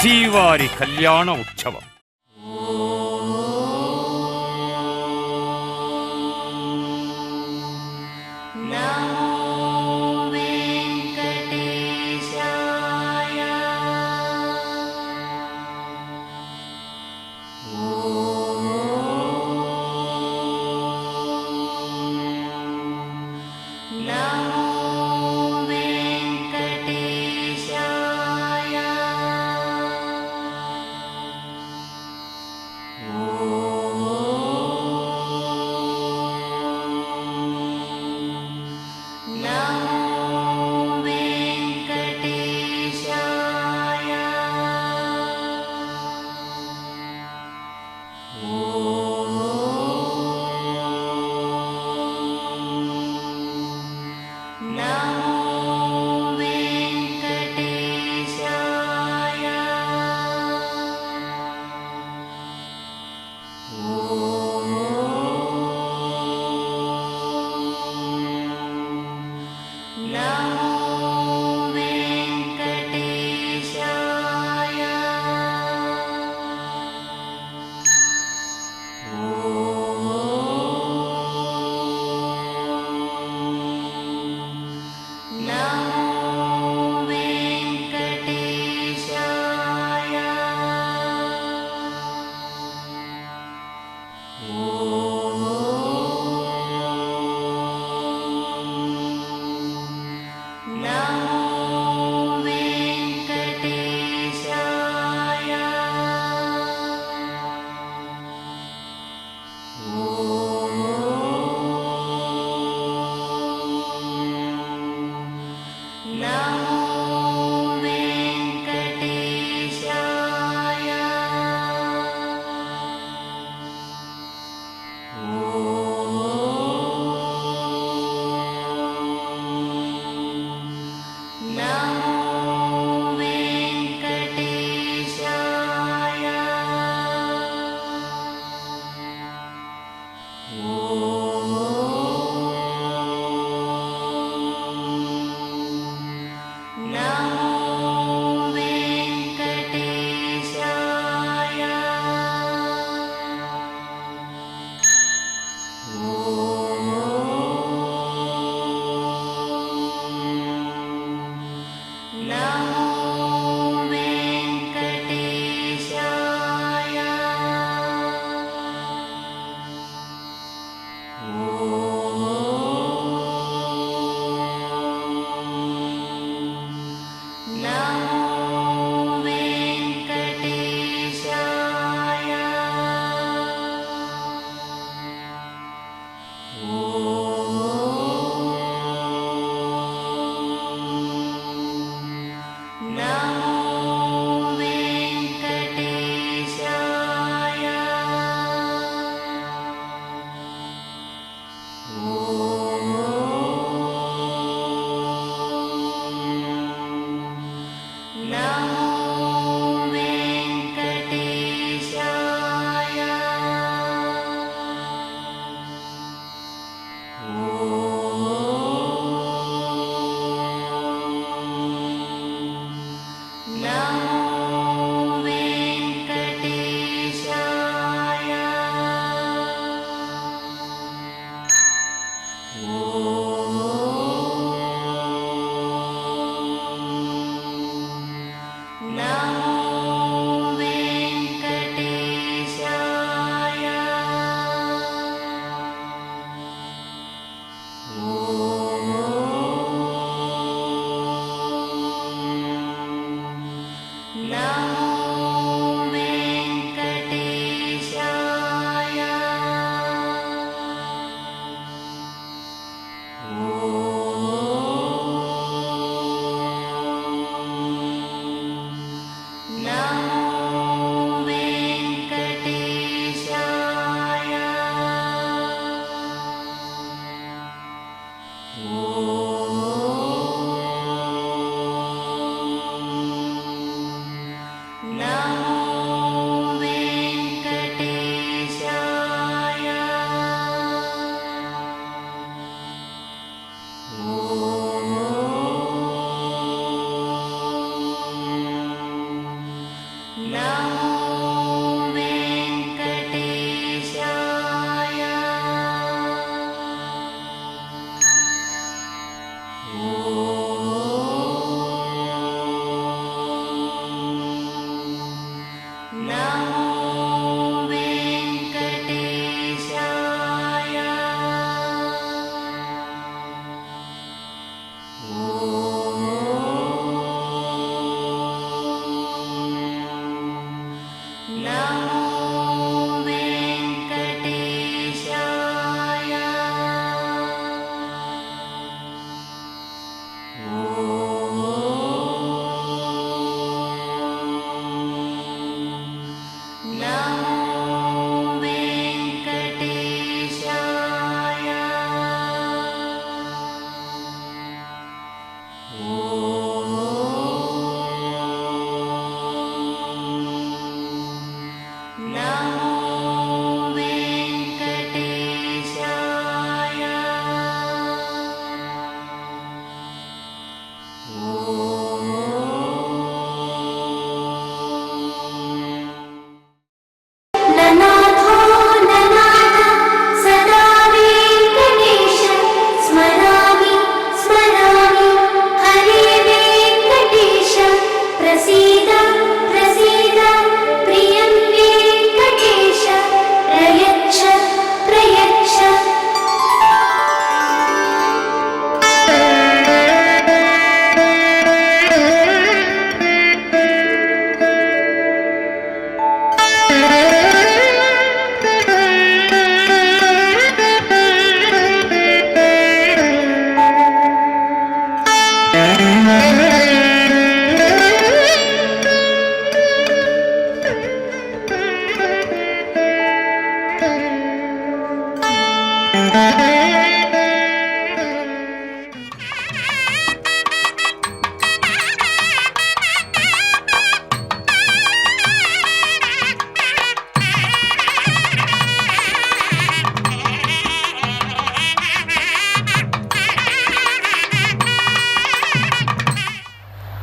శ్రీవారి కళ్యాణ ఉత్సవం.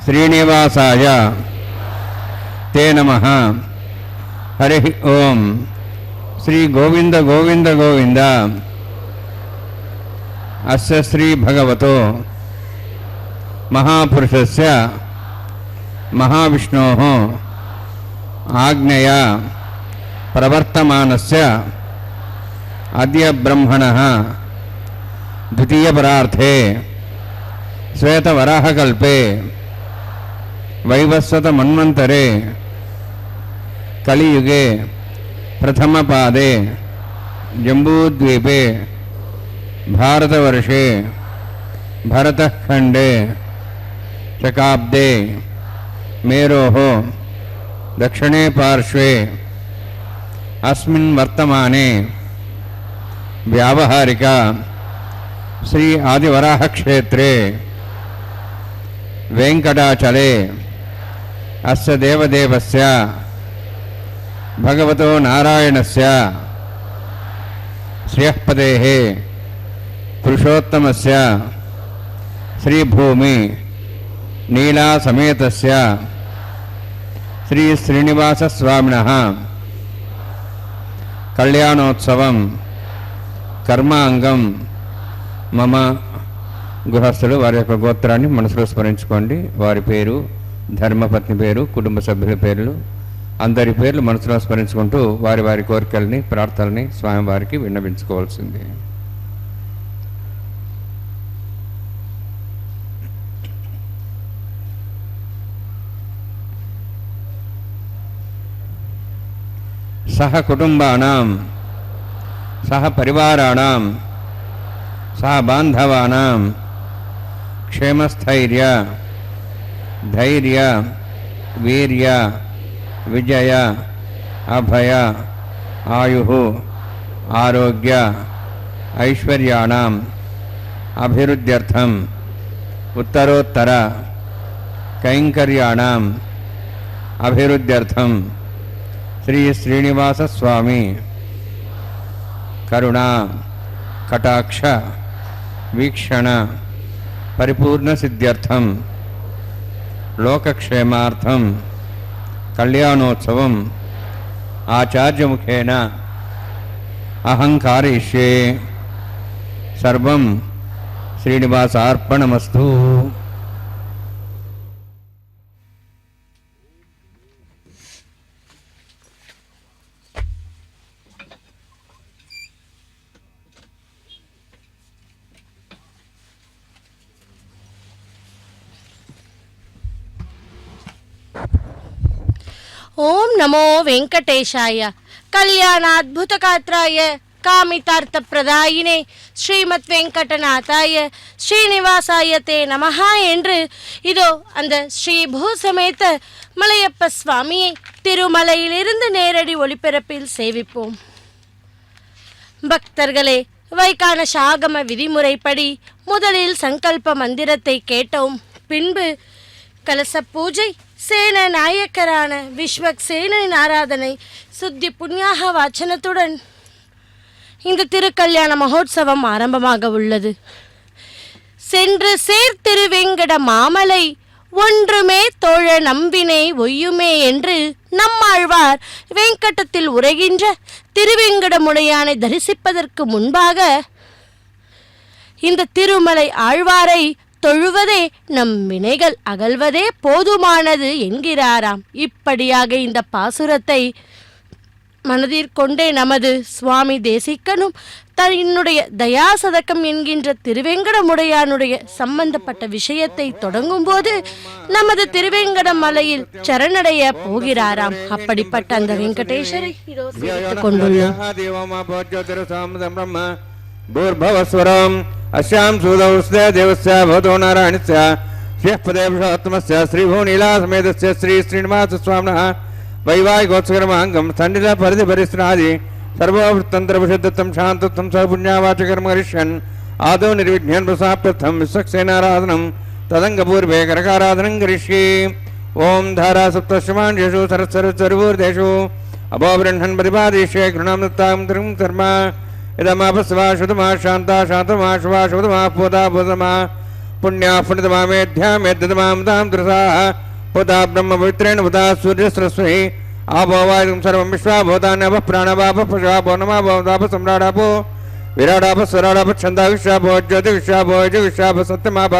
శ్రీనివాసాయ తే నమః. హరి ఓం. శ్రీ గోవింద గోవింద గోవింద. అస్య శ్రీ భగవతో మహాపురుషస్య మహావిష్ణోః ఆజ్ఞయా ప్రవర్తమానస్య అద్య బ్రహ్మణః ద్వితీయపరార్థే శ్వేతవరాహకల్పే వైవస్వత మన్వంతరే కలియుగే ప్రథమపాదే జంబూద్వీపే భారతవర్షే భరతఖండే శకాబ్దే మేరోః దక్షిణే పార్శ్వే అస్మిన్ వర్తమానే వ్యావహారిక శ్రీ ఆదివరాహ క్షేత్రే వెంకటాచలే అస్య దేవదేవస్య భగవతో నారాయణస్య శ్రియఃపదేః పురుషోత్తమస్య శ్రీభూమి నీలా సమేతస్య శ్రీ శ్రీనివాస స్వామినః కళ్యాణోత్సవం కర్మాంగం మమ. గృహస్థులు వారి యొక్క గోత్రాన్ని మనసులో స్మరించుకోండి. వారి పేరు, ధర్మపత్ని పేరు, కుటుంబ సభ్యుల పేర్లు, అందరి పేర్లు మనసులో స్మరించుకుంటూ వారి వారి కోరికల్ని, ప్రార్థనల్ని స్వామివారికి విన్నవించుకోవాల్సింది. సహ కుటుంబానాం, సహ పరివారాణాం, సహ బాంధవానాం క్షేమస్థైర్య ధైర్య వీర్య విజయ అభయ ఆయు ఆరోగ్య ఐశ్వర్యాణం అభివృద్ధ్యర్థం ఉత్తరోత్తర కైంకర్యాణం అభివృద్ధ్యర్థం శ్రీ శ్రీనివాస స్వామి కరుణా కటాక్ష వీక్షణ పరిపూర్ణ సిద్ధ్యర్థం లోకక్షేమార్థం కళ్యాణోత్సవం ఆచార్యముఖేన అహంకారయిష్యే. సర్వం శ్రీనివాసార్పణమస్తు. ఓం నమో వెంకటేశాయ. కళ్యాణాద్భుతగాత్రాయ காமிதார்த்தப்பிரதாயினே ஸ்ரீமத் வெங்கடநாதாய ஸ்ரீனிவாசாய தே நமஹா என்று இதோ அந்த ஸ்ரீ பூசமேத மலையப்ப சுவாமியை திருமலையிலிருந்து நேரடி ஒளிபரப்பில் சேவிப்போம். பக்தர்களே, வைகானச ஆகம விதிமுறைப்படி முதலில் சங்கல்ப மந்திரத்தை கேட்டோம். பின்பு கலச பூஜை, சேன நாயக்கரான விஸ்வக் சேனின் ஆராதனை, சுத்தி புண்ணியாக வாச்சனத்துடன் இந்த திருக்கல்யாண மகோத்சவம் ஆரம்பமாக உள்ளது. சென்று சேர் திருவெங்கட மாமலை ஒன்றுமே தோழ நம்பினை ஒய்யுமே என்று நம்மாழ்வார் வெங்கடத்தில் உரைகின்ற திருவெங்கடமுடையானை தரிசிப்பதற்கு முன்பாக இந்த திருமலை ஆழ்வாரை தொழுவதே நம் வினைகள் அகல்வதே போதுமானது என்கிறாராம். இப்படியாக இந்த பாசுரத்தை மனதிற்கொண்டே நமது சுவாமி தேசிகனும் தன்னுடைய தயாசதகம் என்கின்ற திருவேங்கடமுடையானுடைய சம்பந்தப்பட்ட விஷயத்தை தொடங்கும் போது நமது திருவேங்கட மலையில் சரணடைய போகிறாராம். அப்படிப்பட்ட அந்த வெங்கடேஸ்வரை கொண்டுள்ளோம். பூர்பவஸ்வரம் அஸ்யாம் சூதௌஸ்தே தேவஸ்ய பவதோ நாராயணஸ்ய ஸ்ரீபதே புருஷோத்தமஸ்ய ஸ்ரீபூநீலாசமேதஸ்ய ஸ்ரீ ஸ்ரீனிவாச சுவாமினः வைவாகிகோத்சகரமாங்கம் சண்டில பரிதி பரிஸ்ராதி சர்வோத்தந்திரபுஷத்தம் சாந்தத்தம் சபுண்யாவாச்சகரம் கரிஷ்யன் ஆதோ நிர்விஜ்ஞான் பிரசாப்யர்த்தம் விஸ்வக்சேனாராதனம் ததங்கபூர்வே கரகாராதனம் கரிஷ்யே. ஓம் தாரா சப்தஸ்மான்யேஷு சரஸ்வரூர்தேஷு அபோபிரண்ணன் பரிபாதேஷ்யே கிருணாம் தத்தாம் திரும் கர்மா இதமாபஸ்வா சுதமா சாந்தா சாந்தமா சுவா சுதமா பூதா பூதமா புண்ணியா புனிதமா மேத்யா மேத்தமாம் தாம் திருசா பூதா பிரம்ம பவித்ரேண பூதா சூரிய சரஸ்வதி ஆபோ வாயும் சர்வம் விஸ்வா பூதானப பிராணபாப பசுவாபோ நமாபோ சம்ராடாபோ விராடாப ஸ்வராடாப சந்தா விஸ்வாபோ ஜோதி விஸ்வாபோ ஜ விஸ்வாப சத்யமாப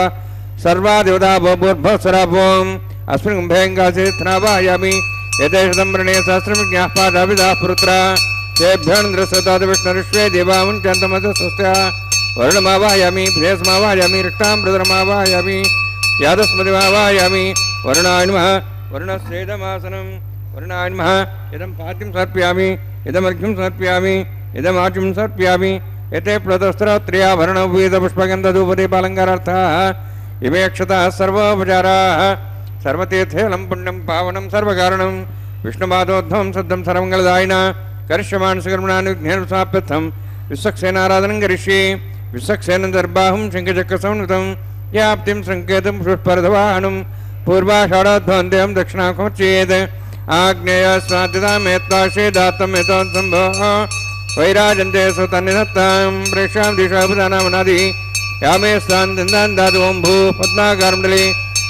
சர்வா தேவதாபோ பூர்பஸ்வராபோம் அஸ்மின் கும்பேங்காசித்னாபாயாமி யதேஷதம்பிரணே சஹஸ்ரமிஜ்ஞாः பாதாவிதாः புருத்ரா तेभ्योन्द्रस्वताद विष्णुष्वे देवामुञ्चन्तमधस्वस्त्या वरुणमावायामि प्रेयसमावायामि रक्ताम्बृतरमावायामि यादस्मतिमावायामि वरुणाय नमः वरुणस्येदमासनं वरुणाय नमः इदं पाद्यं समर्पयामि इदमर्घ्यं समर्पयामि इदमाच्यं समर्पयामि एते प्लतस्त्रत्र्याभरणवेदपुष्पगन्धधूपदीपालङ्कारार्थाः इमे अक्षताः सर्वोपचाराः सर्वतीर्थेलं पुण्यं पावनं सर्वकारणं विष्णुपादोद्धवं सद्धं सर्वमङ्गलदायिना करिष्यमानसकर्मणानुज्ञानसाप्यर्थं विश्वक्सेनाराधनं करिष्ये. विश्वक्सेन दर्बाहुं शङ्खचक्रसंयुतं याप्तिं सङ्केतं पुष्परथवाहनं पूर्वाषाढोद्भवन्देहं दक्षिणाखमुच्येत् आग्नेय स्वाद्यतामेत्वाशे दातं यतोत्सम्भोः वैराजन्ते सुतन्निधत्तां प्रेक्षां दिशाभुदानामनादि यामे स्थान् दातु ओं भू पद्माकारमण्डले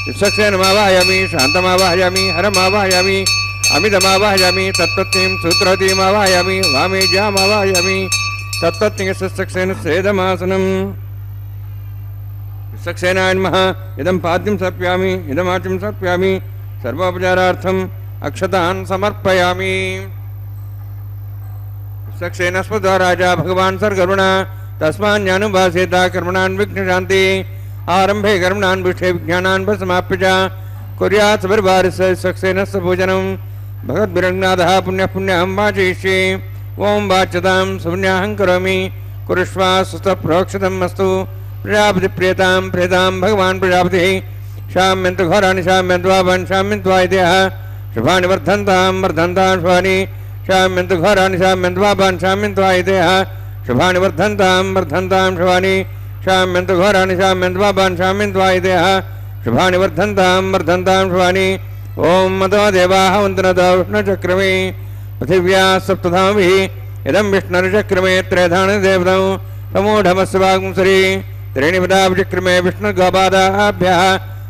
विश्वक्सेनमावाहयामि शान्तमावाहयामि हरमावाहयामि अमितमावाहयामि तत्त्वत्तिं सूत्रवतीमावाहयामि वामेज्यामावाहयामि तत्त्वत्तिंगसेन सेदमासनं विश्वक्सेनाय नमः इदं पाद्यं समर्पयामि इदमाच्यं समर्पयामि सर्वोपचारार्थम् अक्षतान् समर्पयामि. विश्वक्सेनस्पदो राजा भगवान् सर्गरुणा तस्मान्यानुभासेता कर्मणान् विघ्नशान्ति आरम्भे कर्मणान् विष्ठे विज्ञानान् समाप्य च कुर्यात् सबर्वारस्य विश्वक्सेनस्य पूजनं भगवद्भिरङ्नाथः पुण्यः पुण्यं वाचयिष्ये. ओं वाच्यतां सुपुण्याहं करोमि कुरुष्वा सुस्तप्रोक्षितम् अस्तु. प्रजापतिप्रियतां प्रियतां भगवान् प्रजापतिः शाम्यन्तु घोराणि शाम्यन्त्वापन् शाम्यन्त्वायतेः शुभानि वर्धन्तां वर्धन्तां शुभानि शाम्यन्तु घोराणि शाम्यन्त्वापन् शाम्यन्त्वायतेः शुभानि वर्धन्तां वर्धन्तां शुभानि शाम्यन्तु घोराणि शाम्यन्त्वापन् शाम्यन्त्वायतेः शुभानि वर्धन्तां वर्धन्तां शुभानि. ओं मतो देवाः वन्दनतो विष्णुचक्रमे पृथिव्याः सप्तधामभिः इदं विष्णुचक्रमे त्रयधानदेवतौ समूढमस्य वागुंसरि त्रीणिपदाभिचक्रमे विष्णुगोपादाभ्यः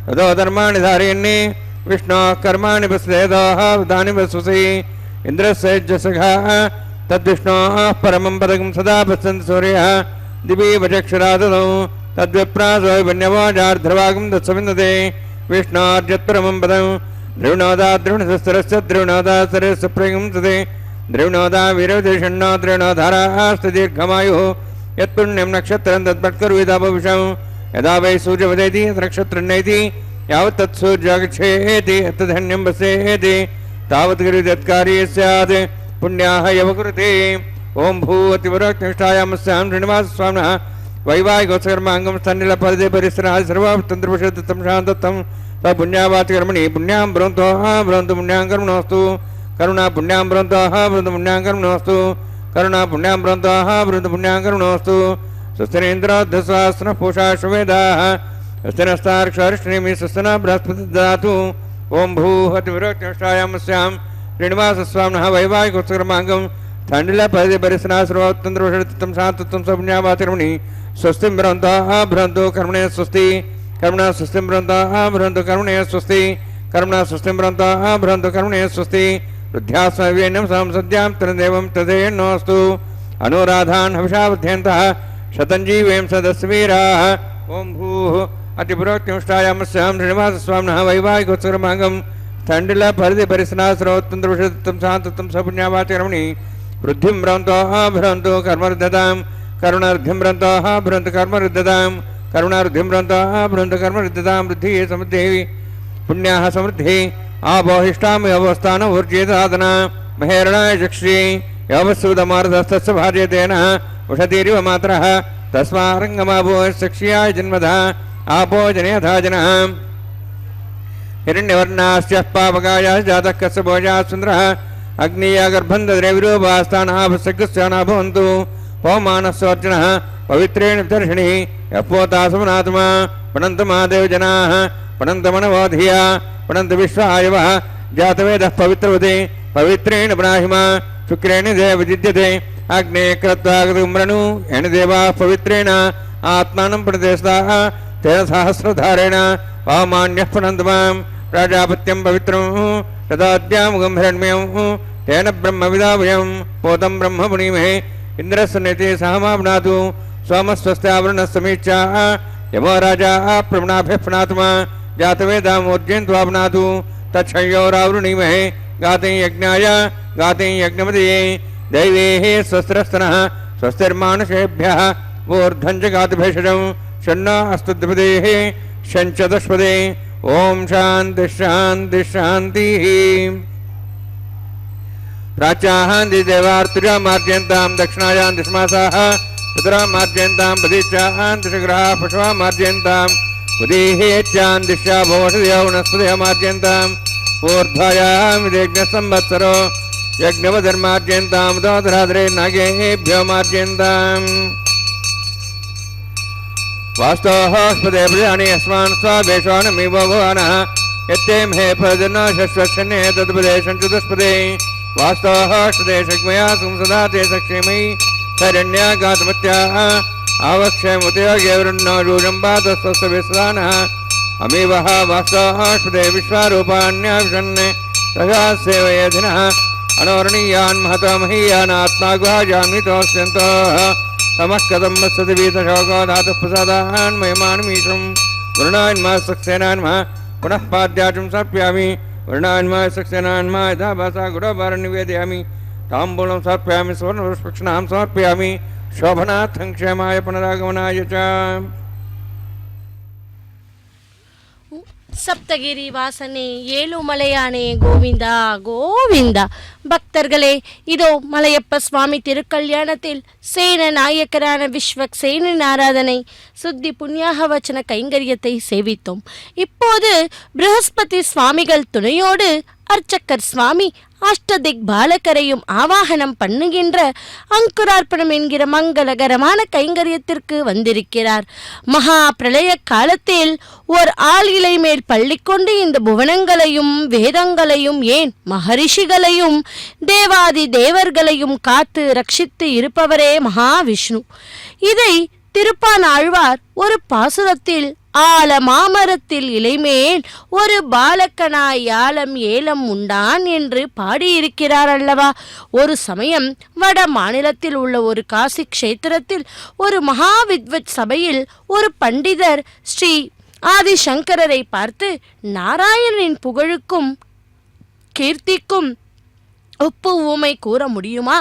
ततो धर्माणि धारयन्नि विष्णोः कर्माणि पश्येदोः वदानि वसुसि इन्द्रस्य यज्ञसखाः तद्विष्णोः परमं पदकं सदा पश्यन्ति सूर्यः दिवि वचक्षुरादौ तद्विप्रासो वन्यवाजार्ध्रवागं दत्सविन्दते विष्णोर्यत्परमं पदं द्रविणोदा द्रविणशस्त्रस्य द्रविणोदा सरस्य प्रयुंसते द्रविणोदा वीरविदेषण्णो द्रविणोधारास्ति दीर्घमायुः यत्पुण्यं नक्षत्रं तत्पट्करुविदापविषं यदा वै सूर्यवदेति नक्षत्रन्नैति यावत् तत्सूर्यागच्छेति तद्धन्यं वसेति तावत् गिरिदत्कार्ये स्यात् पुण्याः यवकुरुते ओम भूवतिवरक्निष्ठायामस्यां श्रीनिवासस्वामिनः वैवाहिकोत्सकर्माङ्गं स्तन्निलपरिदे परिसरः सर्वतन्त्रपरिषदत्तं शान्तत्तं स पुण्यावाचकर्मणि पुण्यां ब्रवन्तु ब्रवन्तु पुण्यां कर्मणोऽस्तु करुणा पुण्यां ब्रवन्तु ब्रवन्तु पुण्यां कर्मणोऽस्तु करुणा पुण्यां ब्रवन्तु ब्रवन्तु पुण्यां कर्मणोऽस्तु स्वस्तिरेन्द्राद्धस्वास्नः पूषा शुवेदाः स्वस्तिनस्तार्क्षारिष्णेमि स्वस्तिनः बृहस्पतिः ददातु ओम भूवतिवरक्निष्ठायामस्यां श्रीनिवासस्वामिनः वैवाहिकोत्सकर्माङ्गं स्तन्निल परिदे परिसरः सर्वतन्त्रपरिषदत्तं शान्तत्वं स पुण्यावाचकर्मणि स्वस्तिं ब्रवन्तः ब्रवन्तु कर्मणे स्वस्ति कर्मणा स्वस्तिं ब्रवन्तः ब्रवन्तु कर्मणे स्वस्ति कर्मणा स्वस्तिं ब्रवन्तः ब्रवन्तु कर्मणे स्वस्ति वृद्ध्यास्मव्येनं संसद्यां तदेवं तदेन्नोऽस्तु अनुराधान् हविषावध्यन्तः शतञ्जीवें सदस्वीराः ओम भूः अतिपुरोक्तिमुष्टायामस्यां श्रीनिवासस्वामिनः वैवाहिकोत्सकर्माङ्गं स्तण्डिल परिदे परिसरः सर्वतन्त्रपरिषदत्तं शान्तत्वं स पुण्यावाचकर्मणि वृद्धिं ब्रवन्तः ब्रवन्तु कर्मरुद्धतां करुणारुद्धिं ब्रवन्तः ब्रवन्तु कर्मरुद्धतां करुणारुद्धिं ब्रवन्तः ब्रवन्तु कर्मरुद्धतां वृद्धिः समृद्धिः पुण्याः समृद्धिः आबोहिष्टां अवस्थान ऊर्जेदादना महेरणाय चक्षुषे यवस्सूदमार्धस्तस्य भार्यतेन उषतीरिव मात्रः तस्मारङ्गमाभो चक्ष्याय जन्मधा आपो जनेधा जनः हिरण्यवर्णास्यः पावकायाः जातः कस्य भोजाः सुन्दरः अग्निया गर्भं दद्रे विरूपास्तानः भस्सकृस्याना भवन्तु पवमानस्वर्जनः पवित्रेण दर्शिणी यपोतासमनात्मा पणन्तु महादेवजनाः पणन्तमनवोधिया पणन्तु विश्वायवः जातवेदः पवित्रवते पवित्रेण ब्राह्मा शुक्रेण देव विजिद्यते अग्ने कृत्वागतुम्रणु येन देवाः पवित्रेण आत्मानं प्रणितेस्ताः तेन सहस्रधारेण पवमान्यः पणन्तु मां प्राजापत्यं पवित्रं तदाद्यामुगं हिरण्मयं तेन ब्रह्मविदावयं पोतं ब्रह्म पुनीमहे इन्द्रस्सन्निधि सहमाप्नातु सोमस्वस्त्यावरणसमीक्षा यमो राजा प्रवणाभ्यः प्रणात्मा जातवेदामोर्जयन्त्वाप्नातु तच्छयोरावृणीमहे गाते यज्ञाय गाते यज्ञमदये दैवेः स्वस्तिरस्तनः स्वस्तिर्मानुषेभ्यः ऊर्ध्वं च गातुभेषजं षण्णो अस्तु द्विपदेः षञ्चतुष्पदे ओम शांति शांति शांतिः प्राच्यां दिदेवार्तिजा मार्जयन्तां दक्षिणायां दिशमासाः पितरा मार्जयन्तां प्रदीच्यां दिशग्रहाः पशवः मार्जयन्तां उदीहेच्यां दिशा भवषदयो वनस्पतयः मार्जयन्तां ऊर्ध्वायां विदेग्नसंवत्सरो यज्ञवधर्मार्जयन्तां उदोदराद्रे नागेभ्यो मार्जयन्ताम् वास्तवः स्पदे प्रजानि अस्मान् स्वादेशानमिव भवानः यत्ते महे प्रजनो शश्वक्षणे तद्पदेशं चतुष्पदे वास्तवः स्पदे शग्मया संसदा ते सक्षेमयि शरण्यागातमत्याः आवक्षयमुतयोगे वृन्नो रूजम्बातस्वस्वविस्वानः अमीवः वास्तवः स्पदे विश्वारूपाण्याविशन् तथा सेवयेधिनः अनोरणीयान् महतो महीयान् आत्मागुहाजान्वितोऽस्यन्तः तमः वत्सति वीतशोको धातुः प्रसादान् मयमानमीशं वरुणान्मा सक्सेनान्मा पुनः पाद्याचं समर्पयामि वरुणान्मा सक्सेनान्मा यथा भासा गुरोभारं निवेदयामि ताम्बूलं समर्पयामि सुवर्णपुष्पक्षणां समर्पयामि शोभनार्थं क्षेमाय पुनरागमनाय च சப்தகிரி வாசனே ஏழுமலையானே கோவிந்தா கோவிந்தா. பக்தர்களே, இதோ மலையப்ப சுவாமி திருக்கல்யாணத்தில் சேன நாயக்கரான விஸ்வக்சேனின் ஆராதனை சுத்தி புண்ணியாக வச்சன கைங்கரியத்தை சேவித்தோம். இப்போது ப்ரஹஸ்பதி சுவாமிகள் துணையோடு அர்ச்சக்கர் சுவாமி அஷ்டதிக் பாலகரையும் ஆவாகனம் பண்ணுகின்ற அங்குரார்ப்பணம் என்கிற மங்களகரமான கைங்கரியத்திற்கு வந்திருக்கிறார். மகா பிரளய காலத்தில் ஓர் ஆள் இலை மேல் பள்ளிக்கொண்டு இந்த புவனங்களையும் வேதங்களையும் ஏன் மகரிஷிகளையும் தேவாதி தேவர்களையும் காத்து ரட்சித்து இருப்பவரே மகாவிஷ்ணு. இதை திருப்பான் ஆழ்வார் ஒரு பாசுரத்தில் ஆல மாமரத்தில் இலைமேல் ஒரு பாலக்கனாய் ஆலம் ஏலம் உண்டான் என்று பாடியிருக்கிறார் அல்லவா. ஒரு சமயம் வட மாநிலத்தில் உள்ள ஒரு காசி க்ஷேத்திரத்தில் ஒரு மகாவித்வத் சபையில் ஒரு பண்டிதர் ஸ்ரீ ஆதிசங்கரரை பார்த்து நாராயணனின் புகழுக்கும் கீர்த்திக்கும் ஒப்பு ஊமை கூற முடியுமா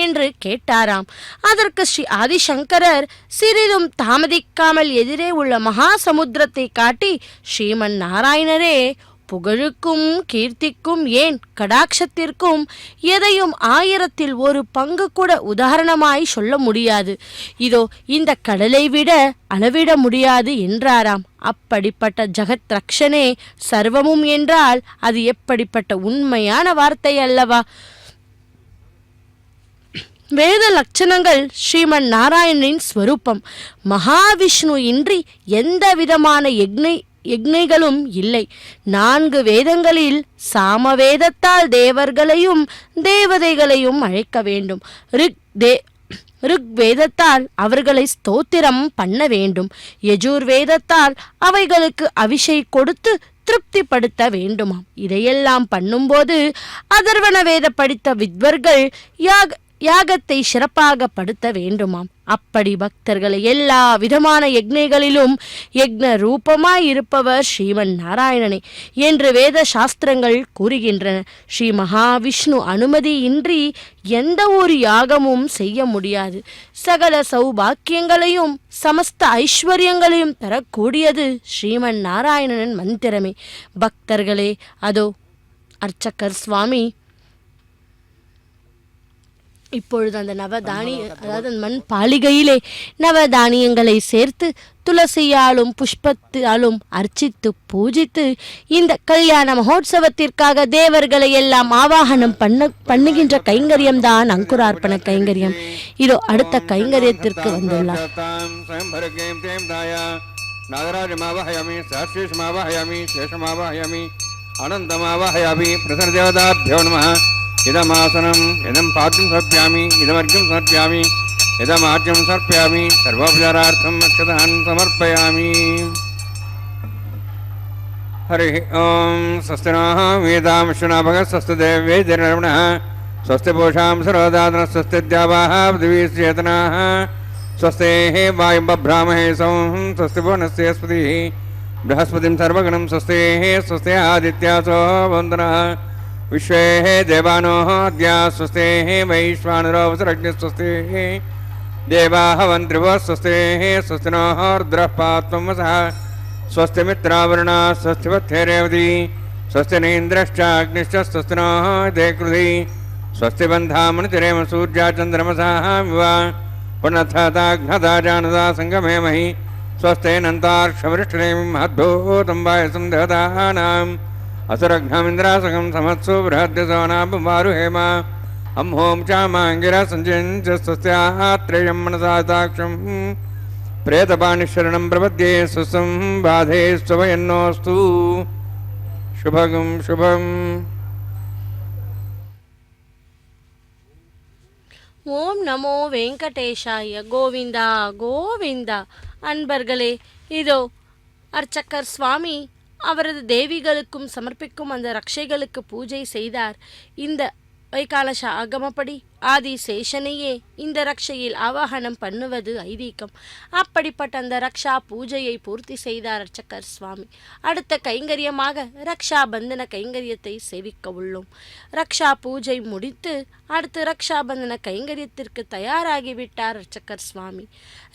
என்று கேட்டாராம். அதற்கு ஸ்ரீ ஆதிசங்கரர் சிறிதும் தாமதிக்காமல் எதிரே உள்ள மகா சமுத்திரத்தை காட்டி, ஸ்ரீமன் நாராயணரே புகழுக்கும் கீர்த்திக்கும் ஏன் கடாட்சத்திற்கும் எதையும் 1000ல் 1 பங்கு கூட உதாரணமாய் சொல்ல முடியாது. இதோ இந்த கடலை விட அளவிட முடியாது என்றாராம். அப்படிப்பட்ட ஜகத் ரக்ஷனே சர்வமும் என்றால் அது எப்படிப்பட்ட உண்மையான வார்த்தை அல்லவா? வேத லட்சணங்கள் ஸ்ரீமன் நாராயணனின் ஸ்வரூபம். மகாவிஷ்ணு இன்றி எந்த விதமான யக்ஞைகளும் இல்லை. 4 வேதங்களில் சாமவேதத்தால் தேவர்களையும் தேவதைகளையும் அழைக்க வேண்டும். ருக் வேதத்தால் அவர்களை ஸ்தோத்திரம் பண்ண வேண்டும். யஜூர் வேதத்தால் அவைகளுக்கு அபிஷை கொடுத்து திருப்திப்படுத்த வேண்டுமாம். இதையெல்லாம் பண்ணும்போது அதர்வண வேத படித்த வித்வர்கள் யாகத்தை சிறப்பாக படுத்த வேண்டுமாம். அப்படி பக்தர்களை எல்லா விதமான யக்ஞைகளிலும் யக்ஞ ரூபமாய் இருப்பவர் ஸ்ரீமன் நாராயணனே என்று வேத சாஸ்திரங்கள் கூறுகின்றன. ஸ்ரீ மகாவிஷ்ணு அனுமதியின்றி எந்த ஒரு யாகமும் செய்ய முடியாது. சகல சௌபாக்கியங்களையும் சமஸ்த ஐஸ்வர்யங்களையும் தரக்கூடியது ஸ்ரீமன் நாராயணனின் மந்திரமே. பக்தர்களே, அதோ அர்ச்சகர் சுவாமி இப்பொழுது அந்த அதாவது மண் பாலிகையிலே நவதானியங்களை சேர்த்து துளசியாலும் புஷ்பத்தாலும் அர்ச்சித்து பூஜித்து இந்த கல்யாண மகோத்சவத்திற்காக தேவர்களை எல்லாம் ஆவாகனம் பண்ணுகின்ற கைங்கரியம் தான் அங்குரார்ப்பண கைங்கரியம். இதோ அடுத்த கைங்கரியத்திற்கு வந்துள்ளார். இதமாசனம் இதம் பாத்திரம் சமர்ப்பியாமி, இதமர்க்கம் சமர்ப்பியாமி, இதமார்ஜம் சமர்ப்பியாமி, சர்வோபச்சாரார்த்தம் அக்ஷதான் சமர்ப்பயாமி. ஹரி ஓம். ஸ்வஸ்தினः வேதாம் விஷ்ணுநாபக ஸ்வஸ்தி தேவே ஜனரமணः ஸ்வஸ்தி பூஷாம் சரோதாதன ஸ்வஸ்தித்யாவாः பృథివீஸ்யேதனாः ஸ்வஸ்தேः வாயும் பப்ராமஹே சௌம் ஸ்வஸ்தி பூர்ணஸ்ய ஸ்பதிः बृहस्पतिं सर्वगणं स्वस्तेः स्वस्ते आदित्यासो वन्दनः विश्वेः देवानोः अद्या स्वस्तेः वैश्वानरोऽवसरग्निः स्वस्तेः देवाः वन्त्रिवः स्वस्तेः स्वस्तिनः रुद्रः पात्वं वसः स्वस्तिमित्रावरुणा स्वस्तिवत्यैरेवती स्वस्तिनेन्द्रश्चाग्निश्च स्वस्तिनः ते कृधि स्वस्ति बन्धामनुतिरेम सूर्या चन्द्रमसाः विवा पुनथताघ्नता जानता सङ्गमे महि स्वस्तेनन्तार्क्षवरिष्ठनेमिं महद्भूतं वायसं देवतानाम् असुरघ्नमिन्द्रासकं समत्सु बृहद्यसोनापमारुहेम अम्हों चामाङ्गिरा सञ्जयञ्च स्वस्त्यात्रेयं मनसाताक्षं प्रेतपाणिशरणं प्रपद्ये स्वस्तं बाधे स्वभयन्नोऽस्तु शुभगं शुभम्. ஓம் நமோ வெங்கடேஷாய. கோவிந்தா கோவிந்தா. அன்பர்களே, இதோ அர்ச்சகர் சுவாமி அவரது தேவிகளுக்கும் சமர்ப்பிக்கும் அந்த ரக்ஷைகளுக்கு பூஜை செய்தார். இந்த வைகாலச ஆகமப்படி ஆதி சேஷனையே இந்த ரக்ஷையில் ஆவாகனம் பண்ணுவது ஐதீகம். அப்படிப்பட்ட அந்த ரக்ஷா பூஜையை பூர்த்தி செய்தார் அர்ச்சகர் சுவாமி. அடுத்த கைங்கரியமாக ரக்ஷா பந்தன கைங்கரியத்தை சேவிக்க உள்ளோம். ரக்ஷா பூஜை முடித்து அடுத்து ரக்ஷா பந்தன கைங்கரியத்திற்கு தயாராகிவிட்டார் அர்ச்சகர் சுவாமி.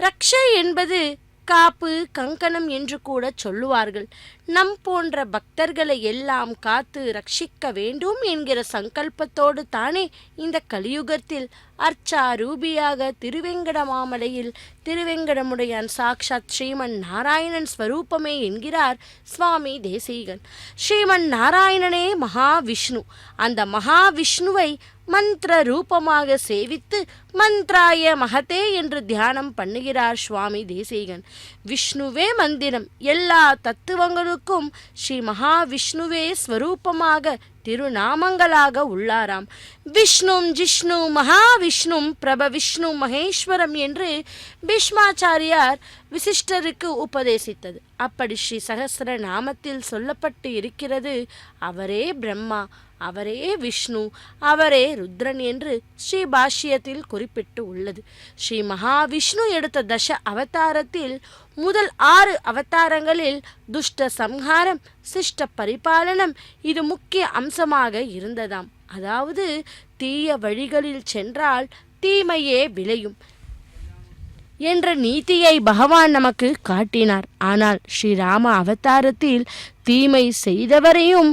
ரக்ஷை என்பது காப்பு கங்கணம் என்று கூட சொல்லுவார்கள். நம் போன்ற பக்தர்களை எல்லாம் காத்து ரட்சிக்க வேண்டும் என்கிற சங்கல்பத்தோடு தானே இந்த கலியுகத்தில் அர்ச்சா ரூபியாக திருவெங்கடமாமலையில் திருவெங்கடமுடையான் சாக்ஷாத் ஸ்ரீமன் நாராயணன் ஸ்வரூபமே என்கிறார் சுவாமி தேசிகன். ஸ்ரீமன் நாராயணனே மகாவிஷ்ணு. அந்த மகாவிஷ்ணுவை மந்திர ரூபமாக சேவித்து மந்த்ராய மகதே என்று தியானம் பண்ணுகிறார் சுவாமி தேசிகன். விஷ்ணுவே மந்திரம். எல்லா தத்துவங்களுக்கும் ஸ்ரீ மகாவிஷ்ணுவே ஸ்வரூபமாக திருநாமங்களாக உள்ளாராம். விஷ்ணும் ஜிஷ்ணு மகாவிஷ்ணும் பிரப விஷ்ணு மகேஸ்வரம் என்று பீஷ்மாச்சாரியார் விசிஷ்டருக்கு உபதேசித்தது. அப்படி ஸ்ரீ சகஸ்ர நாமத்தில் சொல்லப்பட்டு இருக்கிறது. அவரே பிரம்மா, அவரே விஷ்ணு, அவரே ருத்ரன் என்று ஸ்ரீ பாஷ்யத்தில் குறிப்பிட்டு உள்ளது. ஸ்ரீ மகாவிஷ்ணு எடுத்த தச அவதாரத்தில் முதல் 6 அவதாரங்களில் துஷ்ட சம்ஹாரம் சிஷ்ட பரிபாலனம் இது முக்கிய அம்சமாக இருந்ததாம். அதாவது தீய வழிகளில் சென்றால் தீமையே விளையும். என்ற நீதியை பகவான் நமக்கு காட்டினார். ஆனால் ஸ்ரீராம அவதாரத்தில் தீமை செய்தவரையும்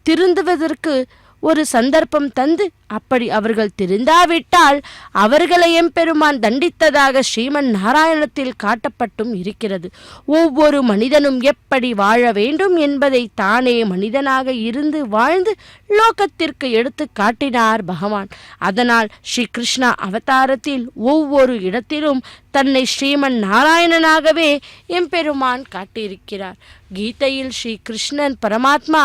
திருந்துவதற்கு ஒரு சந்தர்ப்பம் தந்து, அப்படி அவர்கள் திருந்தாவிட்டால் அவர்களை எம்பெருமான் தண்டித்ததாக ஸ்ரீமன் நாராயணத்தில் காட்டப்பட்டும் இருக்கிறது. ஒவ்வொரு மனிதனும் எப்படி வாழ வேண்டும் என்பதை தானே மனிதனாக இருந்து வாழ்ந்து லோகத்திற்கு எடுத்து காட்டினார் பகவான். அதனால் ஸ்ரீ கிருஷ்ணா அவதாரத்தில் ஒவ்வொரு இடத்திலும் தன்னை ஸ்ரீமன் நாராயணனாகவே எம்பெருமான் காட்டியிருக்கிறார். கீதையில் ஸ்ரீ கிருஷ்ணன் பரமாத்மா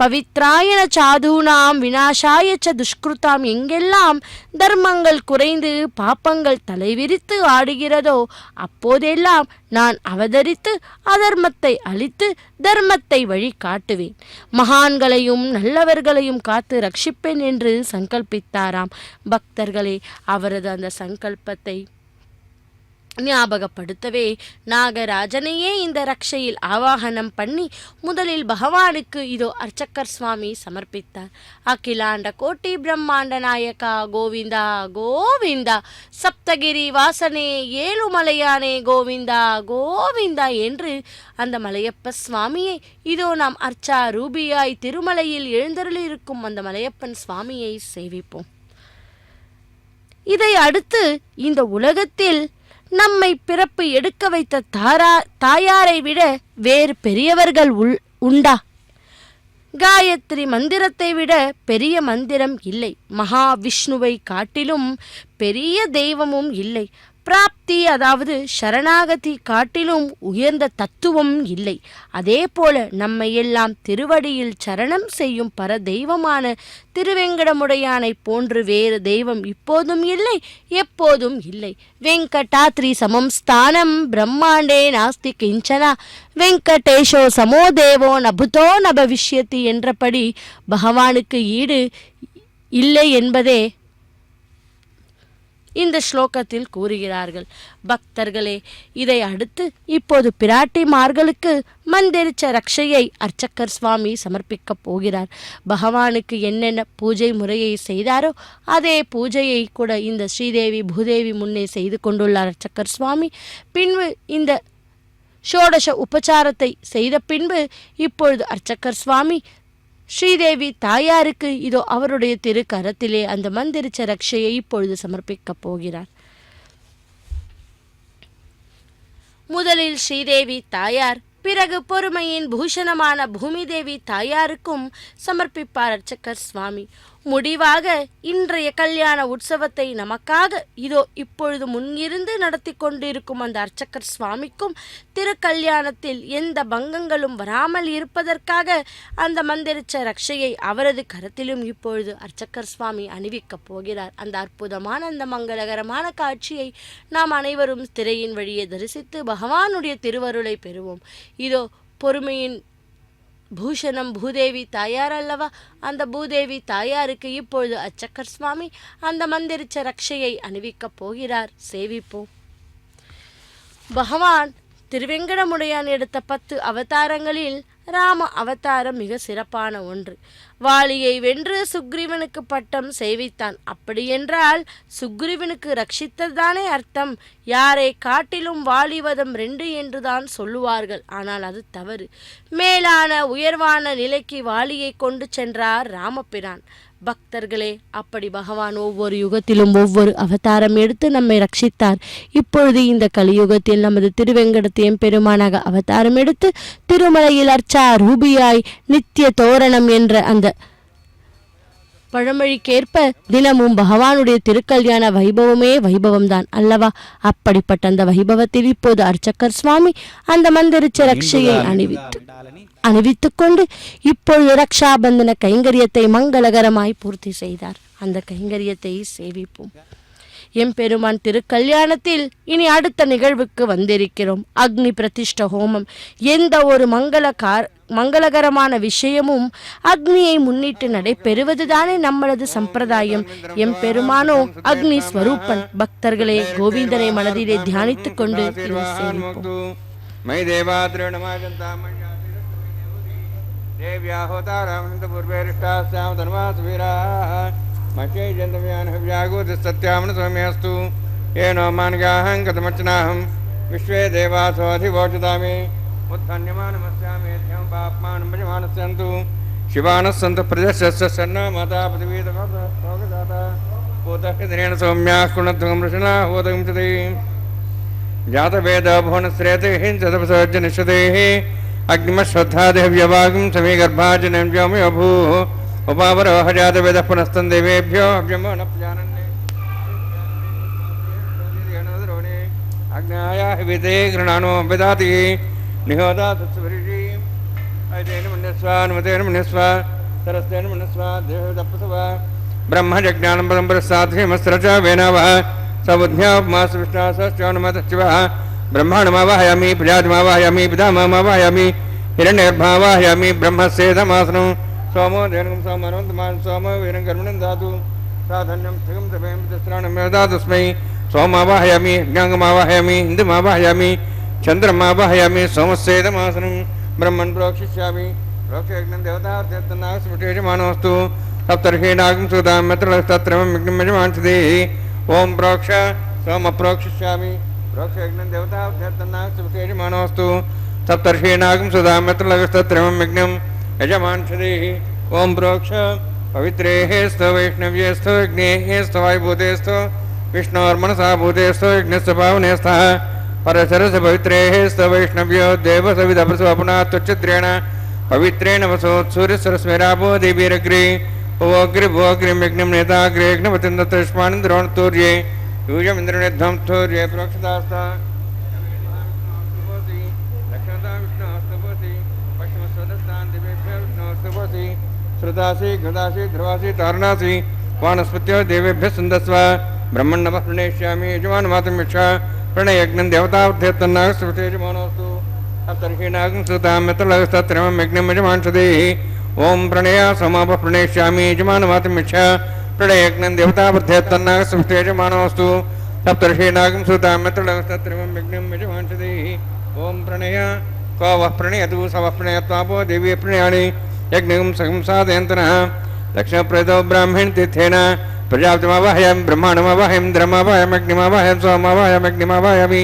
பவித்ராயண சாதுனாம் விநாசாய ச துஷ்கிருதாம், எங்கெல்லாம் தர்மங்கள் குறைந்து பாப்பங்கள் தலைவிரித்து ஆடுகிறதோ அப்போதெல்லாம் நான் அவதரித்து அதர்மத்தை அழித்து தர்மத்தை வழி காட்டுவேன், மகான்களையும் நல்லவர்களையும் காத்து ரட்சிப்பேன் என்று சங்கல்பித்தாராம். பக்தர்களே, அவரது அந்த சங்கல்பத்தை ஞாபகப்படுத்தவே நாகராஜனையே இந்த ரக்ஷையில் ஆவாகனம் பண்ணி முதலில் பகவானுக்கு இதோ அர்ச்சக்கர் சுவாமி சமர்ப்பித்தார். அகிலாண்ட கோட்டி பிரம்மாண்ட நாயகா கோவிந்தா கோவிந்தா, சப்தகிரி வாசனே ஏழுமலையானே கோவிந்தா கோவிந்தா என்று அந்த மலையப்ப சுவாமியை இதோ நாம் அர்ச்சா ரூபியாய் திருமலையில் எழுந்தருளிருக்கும் அந்த மலையப்பன் சுவாமியை சேவிப்போம். இதை அடுத்து இந்த உலகத்தில் நம்மை பிறப்பு எடுக்க வைத்த தாயாரை விட வேறு பெரியவர்கள் உண்டா? காயத்ரி மந்திரத்தை விட பெரிய மந்திரம் இல்லை. மகாவிஷ்ணுவை காட்டிலும் பெரிய தெய்வமும் இல்லை. பிராப்தி அதாவது சரணாகதி காட்டிலும் உயர்ந்த தத்துவம் இல்லை. அதே போல நம்மை எல்லாம் திருவடியில் சரணம் செய்யும் பர தெய்வமான திருவெங்கடமுடையானை போன்று வேறு தெய்வம் இப்போதும் இல்லை, எப்போதும் இல்லை. வெங்கடாத்ரி சமம் ஸ்தானம் பிரம்மாண்டே நாஸ்தி கிஞ்சனா, வெங்கடேஷோ சமோ தேவோ நபுதோ நபவிஷ்யதி என்றபடி பகவானுக்கு ஈடு இல்லை என்பதே இந்த ஸ்லோகத்தில் கூறுகிறார்கள். பக்தர்களே, இதை அடுத்து இப்போது பிராட்டிமார்களுக்கு மந்திரிச்ச ரக்ஷையை அர்ச்சக்கர் சுவாமி சமர்ப்பிக்கப் போகிறார். பகவானுக்கு என்னென்ன பூஜை முறையை செய்தாரோ அதே பூஜையை கூட இந்த ஸ்ரீதேவி பூதேவி முன்னே செய்து கொண்டுள்ளார் அர்ச்சக்கர் சுவாமி. பின்பு இந்த ஷோடச உபச்சாரத்தை செய்த பின்பு இப்பொழுது அர்ச்சக்கர் சுவாமி ஸ்ரீதேவி தாயாருக்கு இதோ அவருடைய திருக்கரத்திலே அந்த மந்திரிச்ச ரக்ஷையை இப்பொழுது சமர்ப்பிக்கப் போகிறார். முதலில் ஸ்ரீதேவி தாயார், பிறகு பொறுமையின் பூஷணமான பூமி தேவி தாயாருக்கும் சமர்ப்பிப்பார் அர்ச்சக்கர் சுவாமி. முடிவாக இன்றைய கல்யாண உற்சவத்தை நமக்காக இதோ இப்பொழுது முன்னிருந்து நடத்தி கொண்டிருக்கும் அந்த அர்ச்சக்கர் சுவாமிக்கும் திருக்கல்யாணத்தில் எந்த பங்கங்களும் வராமல் இருப்பதற்காக அந்த மந்திரிச்ச ரக்ஷையை அவரது கரத்திலும் இப்பொழுது அர்ச்சக்கர் சுவாமி அணிவிக்கப் போகிறார். அந்த அற்புதமான அந்த மங்களகரமான காட்சியை நாம் அனைவரும் திரையின் வழியே தரிசித்து பகவானுடைய திருவருளை பெறுவோம். இதோ பொறுமையின் பூஷணம் பூதேவி தாயார் அல்லவா, அந்த பூதேவி தாயாருக்கு இப்பொழுது அர்ச்சக்கர் சுவாமி அந்த மந்திரிச்ச ரக்ஷையை அணிவிக்கப் போகிறார். சேவிப்போம். பகவான் திருவெங்கடமுடையான் எடுத்த 10 அவதாரங்களில் ராம அவதாரம் மிக சிறப்பான ஒன்று. வாலியை வென்று சுக்ரீவனுக்கு பட்டம் செய்வித்தான். அப்படியென்றால் சுக்ரீவனுக்கு ரட்சித்ததானே அர்த்தம். யாரை காட்டிலும் வாலிவதம் 2 என்றுதான் சொல்லுவார்கள். ஆனால் அது தவறு. மேலான உயர்வான நிலைக்கு வாலியை கொண்டு சென்றார் ராமபிரான். பக்தர்களே, அப்படி பகவான் ஒவ்வொரு யுகத்திலும் ஒவ்வொரு அவதாரம் எடுத்து நம்மை ரட்சித்தார். இப்பொழுது இந்த கலியுகத்தில் நமது திருவெங்கடத்தையும் பெருமானாக அவதாரம் எடுத்து திருமலையில் அர்ச்சா ரூபியாய் நித்திய தோரணம் என்ற அந்த பழமொழிக்கேற்ப தினமும் பகவானுடைய திருக்கல்யாண வைபவமே வைபவம்தான் அல்லவா. அப்படிப்பட்ட அந்த வைபவத்தில் இப்போது அர்ச்சக்கர் சுவாமி அந்த மந்திரிச்ச ரக்ஷையை அணிவித்துக் கொண்டு இப்பொழுது ரக்ஷாபந்தன கைங்கரியத்தை மங்களகரமாய் பூர்த்தி செய்தார். அந்த கைங்கரியத்தை சேவிப்போம். எம்பெருமான் திருக்கல்யாணத்தில் இனி அடுத்த நிகழ்வுக்கு வந்திருக்கிறோம். அக்னி பிரதிஷ்ட ஹோமம். எந்த ஒரு மங்களகரமான விஷயமும் அக்னியை முன்னிட்டு நடைபெறுவதுதானே நம்மளது சம்பிரதாயம். எம்பெருமானோ அக்னி ஸ்வரூபன். பக்தர்களே, கோவிந்தனை மனதிலே தியானித்துக் கொண்டு सत्यामन सौम्यस्तु येनो मानगाहं कथमर्चनाहं विश्वे देवासो अधिवोचतामि उत्थन्यमानमस्यामि ध्यं पाप्मानं भजमानस्यन्तु शिवानः सन्तु प्रजस्य सन्ना माता पृथिवीतमोगदाता पूतहिद्रेण सौम्याः कुणध्वं ऋषिणा होदं चते जातवेदो भुवनश्रेतेः चतुर्सर्जनिष्यतेः अग्निमश्रद्धादेव्यवागं समे गर्भाजनं व्योमयो भूः उपावरोह जातवेदः पुनस्तं देवेभ्यो अभ्यमो न प्रजानन्ये अग्नायाः विदे गृणानो विदाति निहोदा तत्सुवरिषि अयतेन मन्यस्वा अनुमतेन मन्यस्वा सरस्तेन मन्यस्वा देवदप्पसवा ब्रह्मजज्ञानं परम्परसाध्वीमस्त्र च वेनावः सबुद्ध्यापमास विष्णा सश्चौनमतश्चिवः ब्रह्माणमावाहयामि प्रजातिमावाहयामि पितामहमावाहयामि हिरण्यगर्भावाहयामि ब्रह्मस्येदमासनं सोमो धेनुं सोमनोन्तमान् सोमो वीरं कर्मणं दातु साधन्यं स्थिगं सभें प्रतिस्त्राणं दातुस्मै सोमावाहयामि ज्ञाङ्गमावाहयामि इन्दुमावाहयामि चन्द्रमावाहयामि सोमस्येदमासनं ब्रह्मन् प्रोक्षिष्यामि प्रोक्षयज्ञं देवतार्थनागस्मृतियजमानोऽस्तु सप्तर्षीणागं सुदां मित्रस्तत्रमं यज्ञं यजमानस्ति ओम प्रोक्ष सोम प्रोक्षिष्यामि प्रोक्षयज्ञं देवतार्थनागस्मृतियजमानोऽस्तु सप्तर्षीणागं सुदां मित्रस्तत्रमं यज्ञं यजमानस्ति ओम प्रोक्ष पवित्रेः स्थ वैष्णव्येस्थ यज्ञेः स्थ वायुभूतेस्थ विष्णोर्मनसा भूतेस्थ यज्ञस्य पावने स्तः परशरस पवित्रेः स्थ वैष्णव्यो देवसविदपसोपना त्वच्छिद्रेण पवित्रेण वसोत्सूर्यसरस्मेरापो देवीरग्रे ओग्रिभोग्रिं यज्ञं नेताग्रे यज्ञपतिं दत्तष्मानिन्द्रोणतूर्ये यूयमिन्द्रनिध्वं तूर्ये प्रोक्षदास्ता लक्ष्मणता विष्णोस्तुभोति पश्चिमस्वदस्तान् दिवेभ्यो विष्णोस्तुभोति श्रुतासि घृतासि ध्रुवासि तारणासि वानस्पत्यो देवेभ्यः सुन्दस्व ब्रह्मण्णवः प्रणेष्यामि यजमानमातुं यक्षा प्रणयज्ञं देवतावध्यतन्नागस्मृतियजमानोऽस्तु सप्तर्षीणागं सुतां मित्रलगस्तत्रमं यज्ञं यजमानस्ति ओम प्रणय समापः प्रणेष्यामि यजमानमातुं यक्षा प्रणयज्ञं देवतावध्यतन्नागस्मृतियजमानोऽस्तु सप्तर्षीणागं सुतां मित्रलगस्तत्रमं यज्ञं यजमानस्ति ओम प्रणय को वः प्रणयतु स वः प्रणयत्वापो देवी प्रणयानि यज्ञं सगं साधयन्तनः दक्षिणप्रदो ब्राह्मण तीर्थेन प्रजापतिमावाहयामि ब्रह्माण्डमावाहयामि इन्द्रमावाहयामि अग्निमावाहयामि सोममावाहयामि अग्निमावाहयामि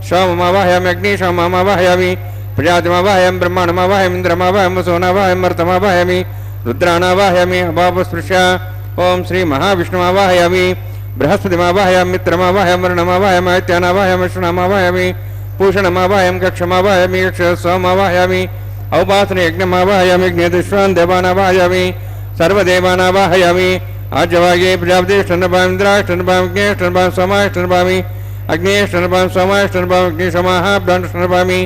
सोममावाहयामि अग्नि सोममावाहयामि प्रजापतिमावाहयामि ब्रह्माण्डमावाहयामि इन्द्रमावाहयामि सोनावाहयामि मर्तमावाहयामि रुद्राणावाहयामि अभावस्पृश्य ओम श्री महाविष्णुमावाहयामि बृहस्पतिमावाहयामि मित्रमावाहयामि वर्णमावाहयामि आदित्यानावाहयामि अश्विनामावाहयामि पूषणमावाहयामि कक्षमावाहयामि यक्षसोमावाहयामि औपासने यज्ञमावाहयामि यज्ञेश्वरान् देवानावाहयामि सर्वदेवानावाहयामि आज्यवागे प्रजापतिष्ठन्नभामि इन्द्राष्ठन्नभामि अग्नेष्ठन्नभामि सोमाष्ठन्नभामि अग्नेष्ठन्नभामि सोमाष्ठन्नभामि अग्निशमाः ब्रह्मष्ठन्नभामि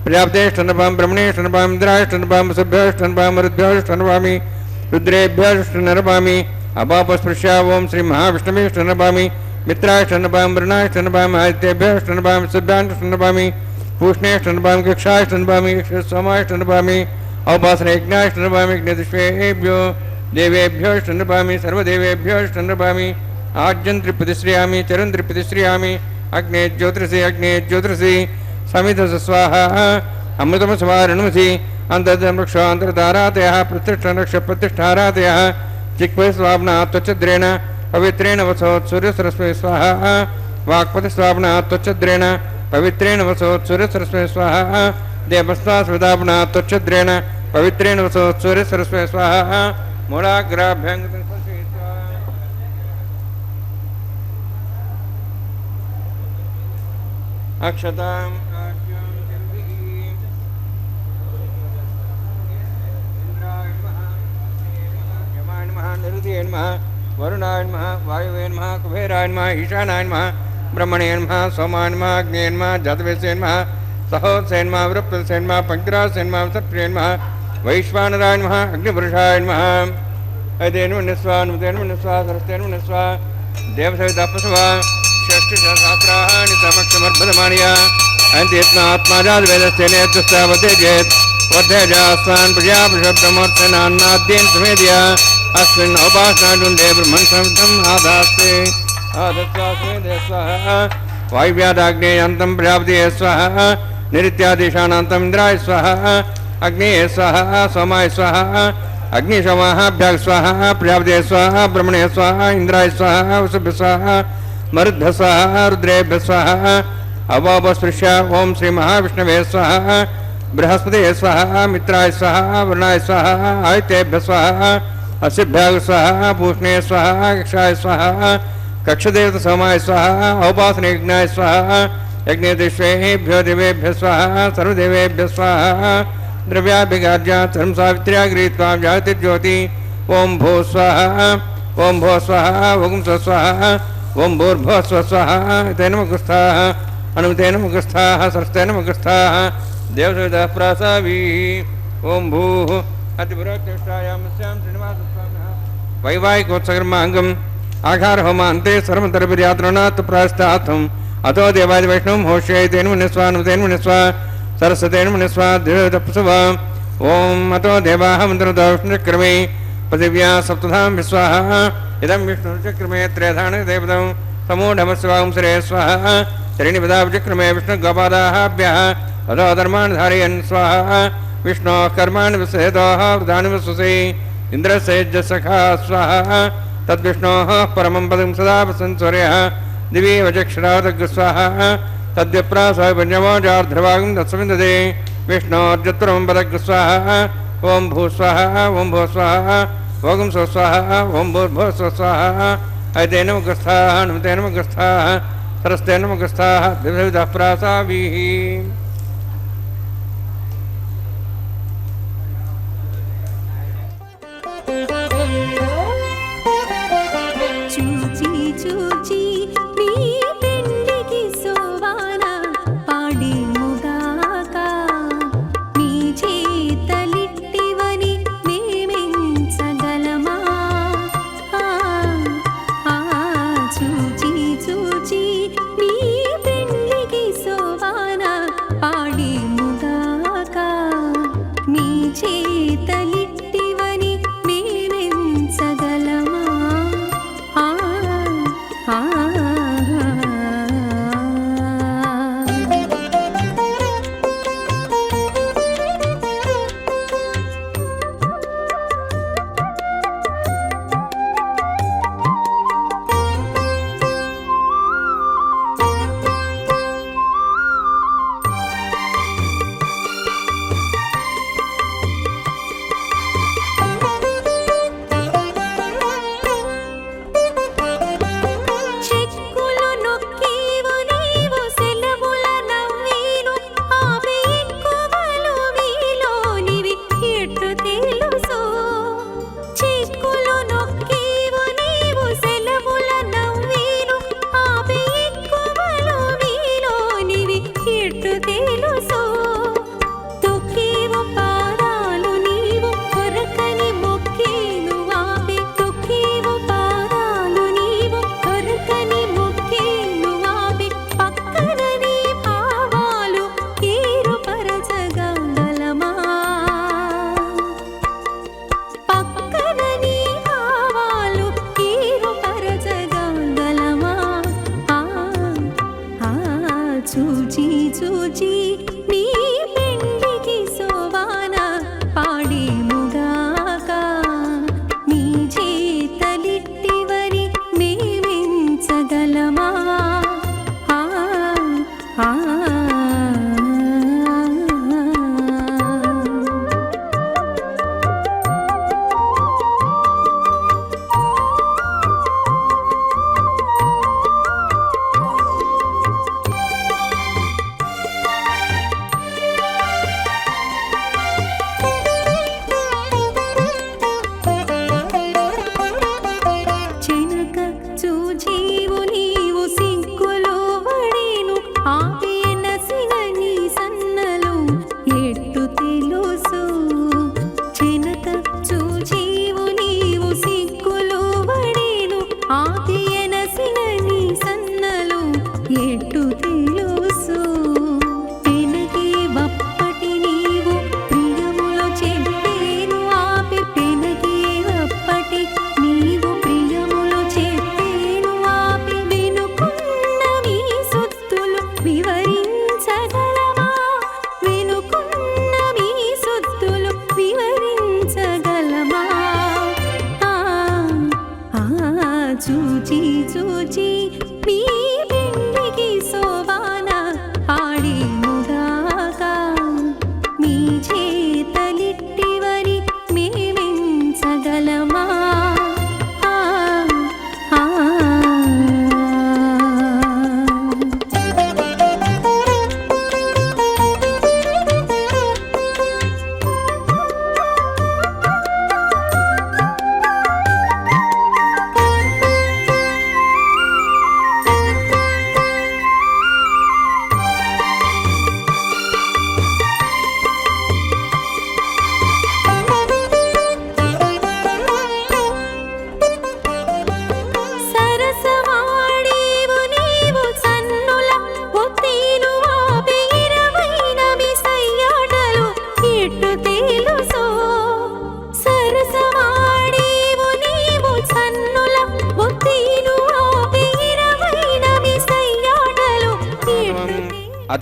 प्रजापतिष्ठन्नभामि ब्रह्मणेष्ठन्नभामि इन्द्राष्ठन्नभामि वसुभ्योष्ठन्नभामि मरुद्भ्योष्ठन्नभामि रुद्रेभ्योष्ठन्नभामि अपापस्पृश्य ओम श्री महाविष्णुमेष्ठन्नभामि मित्राष्ठन्नभामि वरुणाष्ठन्नभामि आदित्येभ्योष्ठन्नभामि सुभ्याष्ठन्नभामि पूष्णेष्ठन्नभामि कक्षाष्ठन्नभामि सोमाष्ठन्नभामि औपासने यज्ञाष्ठन्नभामि यज्ञदिष्वेभ्यो देवेभ्योष्ठन्नभामि सर्वदेवेभ्योष्ठन्नभामि आज्यं त्रिप्रतिश्रियामि चरं त्रिप्रतिश्रियामि अग्ने ज्योतिषि समितस स्वाहा अमृतमस्वारणमसि अन्तर्वृक्षो अन्तर्धारातयः प्रतिष्ठारातयः चिक्वे स्वाप्ना त्वच्छद्रेण पवित्रेण वसोत् सूर्यसरस्वती स्वाहा वाक्पतिस्वाप्ना त्वच्छद्रेण पवित्रेण वसोत् सूर्यसरस्वती स्वाहा देवस्वा स्वदाप्ना त्वच्छद्रेण पवित्रेण वसोत् सूर्यसरस्वती स्वाहा मूलाग्राभ्यं अक्षतां निरुद्धाय नमः वरुणाय नमः वायुवे नमः कुबेराय नमः ईशानाय नमः ब्रह्मणे नमः सोमाय नमः अग्ने नमः जातवेदसे नमः सहोदसे नमः वृप्तसे नमः पंक्तिरासे नमः सत्प्रिये नमः वैश्वानराय नमः अग्निपुरुषाय नमः अयतेन मन्यस्वा अनुमतेन मन्यस्वा सरस्तेन मन्यस्वा देवसवितापस्वा षष्ठसहस्राणि समक्षमर्भदमानया अन्त्येत्नात्माजातवेदस्तेनेत्यस्तावदेजेत् वर्धेजास्वान् प्रजापशब्दमोत्सनान्नाद्येन समेध्य अस्मिन् उपासनाडुण्डे ब्रह्मन् संस्थम् आधास्ते आदत्स्वास्मे देस्वाहा वायुव्यादाग्नेयान्तं प्रजापतिये स्वाहा निरित्यादिशानान्तम् इन्द्राय स्वाहा अग्नेये स्वाहा सोमाय स्वाहा अग्निशमाहाभ्याः स्वाहा प्रजापतिये स्वाहा ब्रह्मणे स्वाहा इन्द्राय स्वाहा वसुभ्य स्वाहा मरुद्भ्यः स्वाहा रुद्रेभ्यः स्वाहा अवोपस्पृश्य ओम श्री महाविष्णवे स्वाहा बृहस्पतये स्वाहा मित्राय स्वाहा वरुणाय स्वाहा आदित्येभ्यः स्वाहा असिभ्याग स्वाहा पूष्णे स्वाहा कक्षाय स्वाहा कक्षदेवत सोमाय स्वाहा औपासनयज्ञाय स्वाहा यज्ञदेश्वेभ्यो देवेभ्यः स्वाहा सर्वदेवेभ्यः स्वाहा द्रव्याभिगाज्या सर्व सावित्र्या गृहीत्वा जागति ज्योति ओम भो स्वाहा ओम भो स्वाहा ओम स्वाहा ओम भूर्भुवः स्वाहा तेन मुखस्थाः अनुमतेन मुखस्थाः सरस्तेन मुखस्थाः देवसविदः प्रासावीः ओम भूः अतिपुराक्षायामस्यां श्रीनिवासस्वामिनः वैवाहिकोत्सकर्माङ्गम् आघार होमान्ते सर्वतरभिर्यात्रोनात् प्रायश्चार्थम् अतो देवादि वैष्णवं होष्ये तेन मुनिस्वा अनुमतेन मुनिस्वा सरस्वतेन मुनिस्वा देवतपसवा ओम अतो देवाः मन्त्रतो विष्णुचक्रमे पृथिव्या सप्तधाम विस्वाहा इदं विष्णुचक्रमे त्रयधान देवतं समूढमस्वां श्रेय स्वाहा श्रेणिपदाचक्रमे विष्णुगोपादाभ्यः अतो धर्मान् धारयन् स्वाहा विष्णोः कर्माणि विषेदोः वृदानि विश्वसे इन्द्रस्य सखा स्वाहा तद्विष्णोः परमं पदं सदा वसन् सूर्यः दिवि वचक्षरादग् स्वाहा तद्विप्रासपञ्चमोजार्ध्रभागं तत्सविन्दते विष्णोर्जत्वरं पदग् स्वाहा ओम भू स्वाहा ओम भू स्वाहा ओम स्व स्वाहा ओम भूर्भुवः स्वाहा ऐतेन मुखस्थाः अनुमतेन मुखस्थाः सरस्तेन मुखस्थाः विविधः प्रासावीः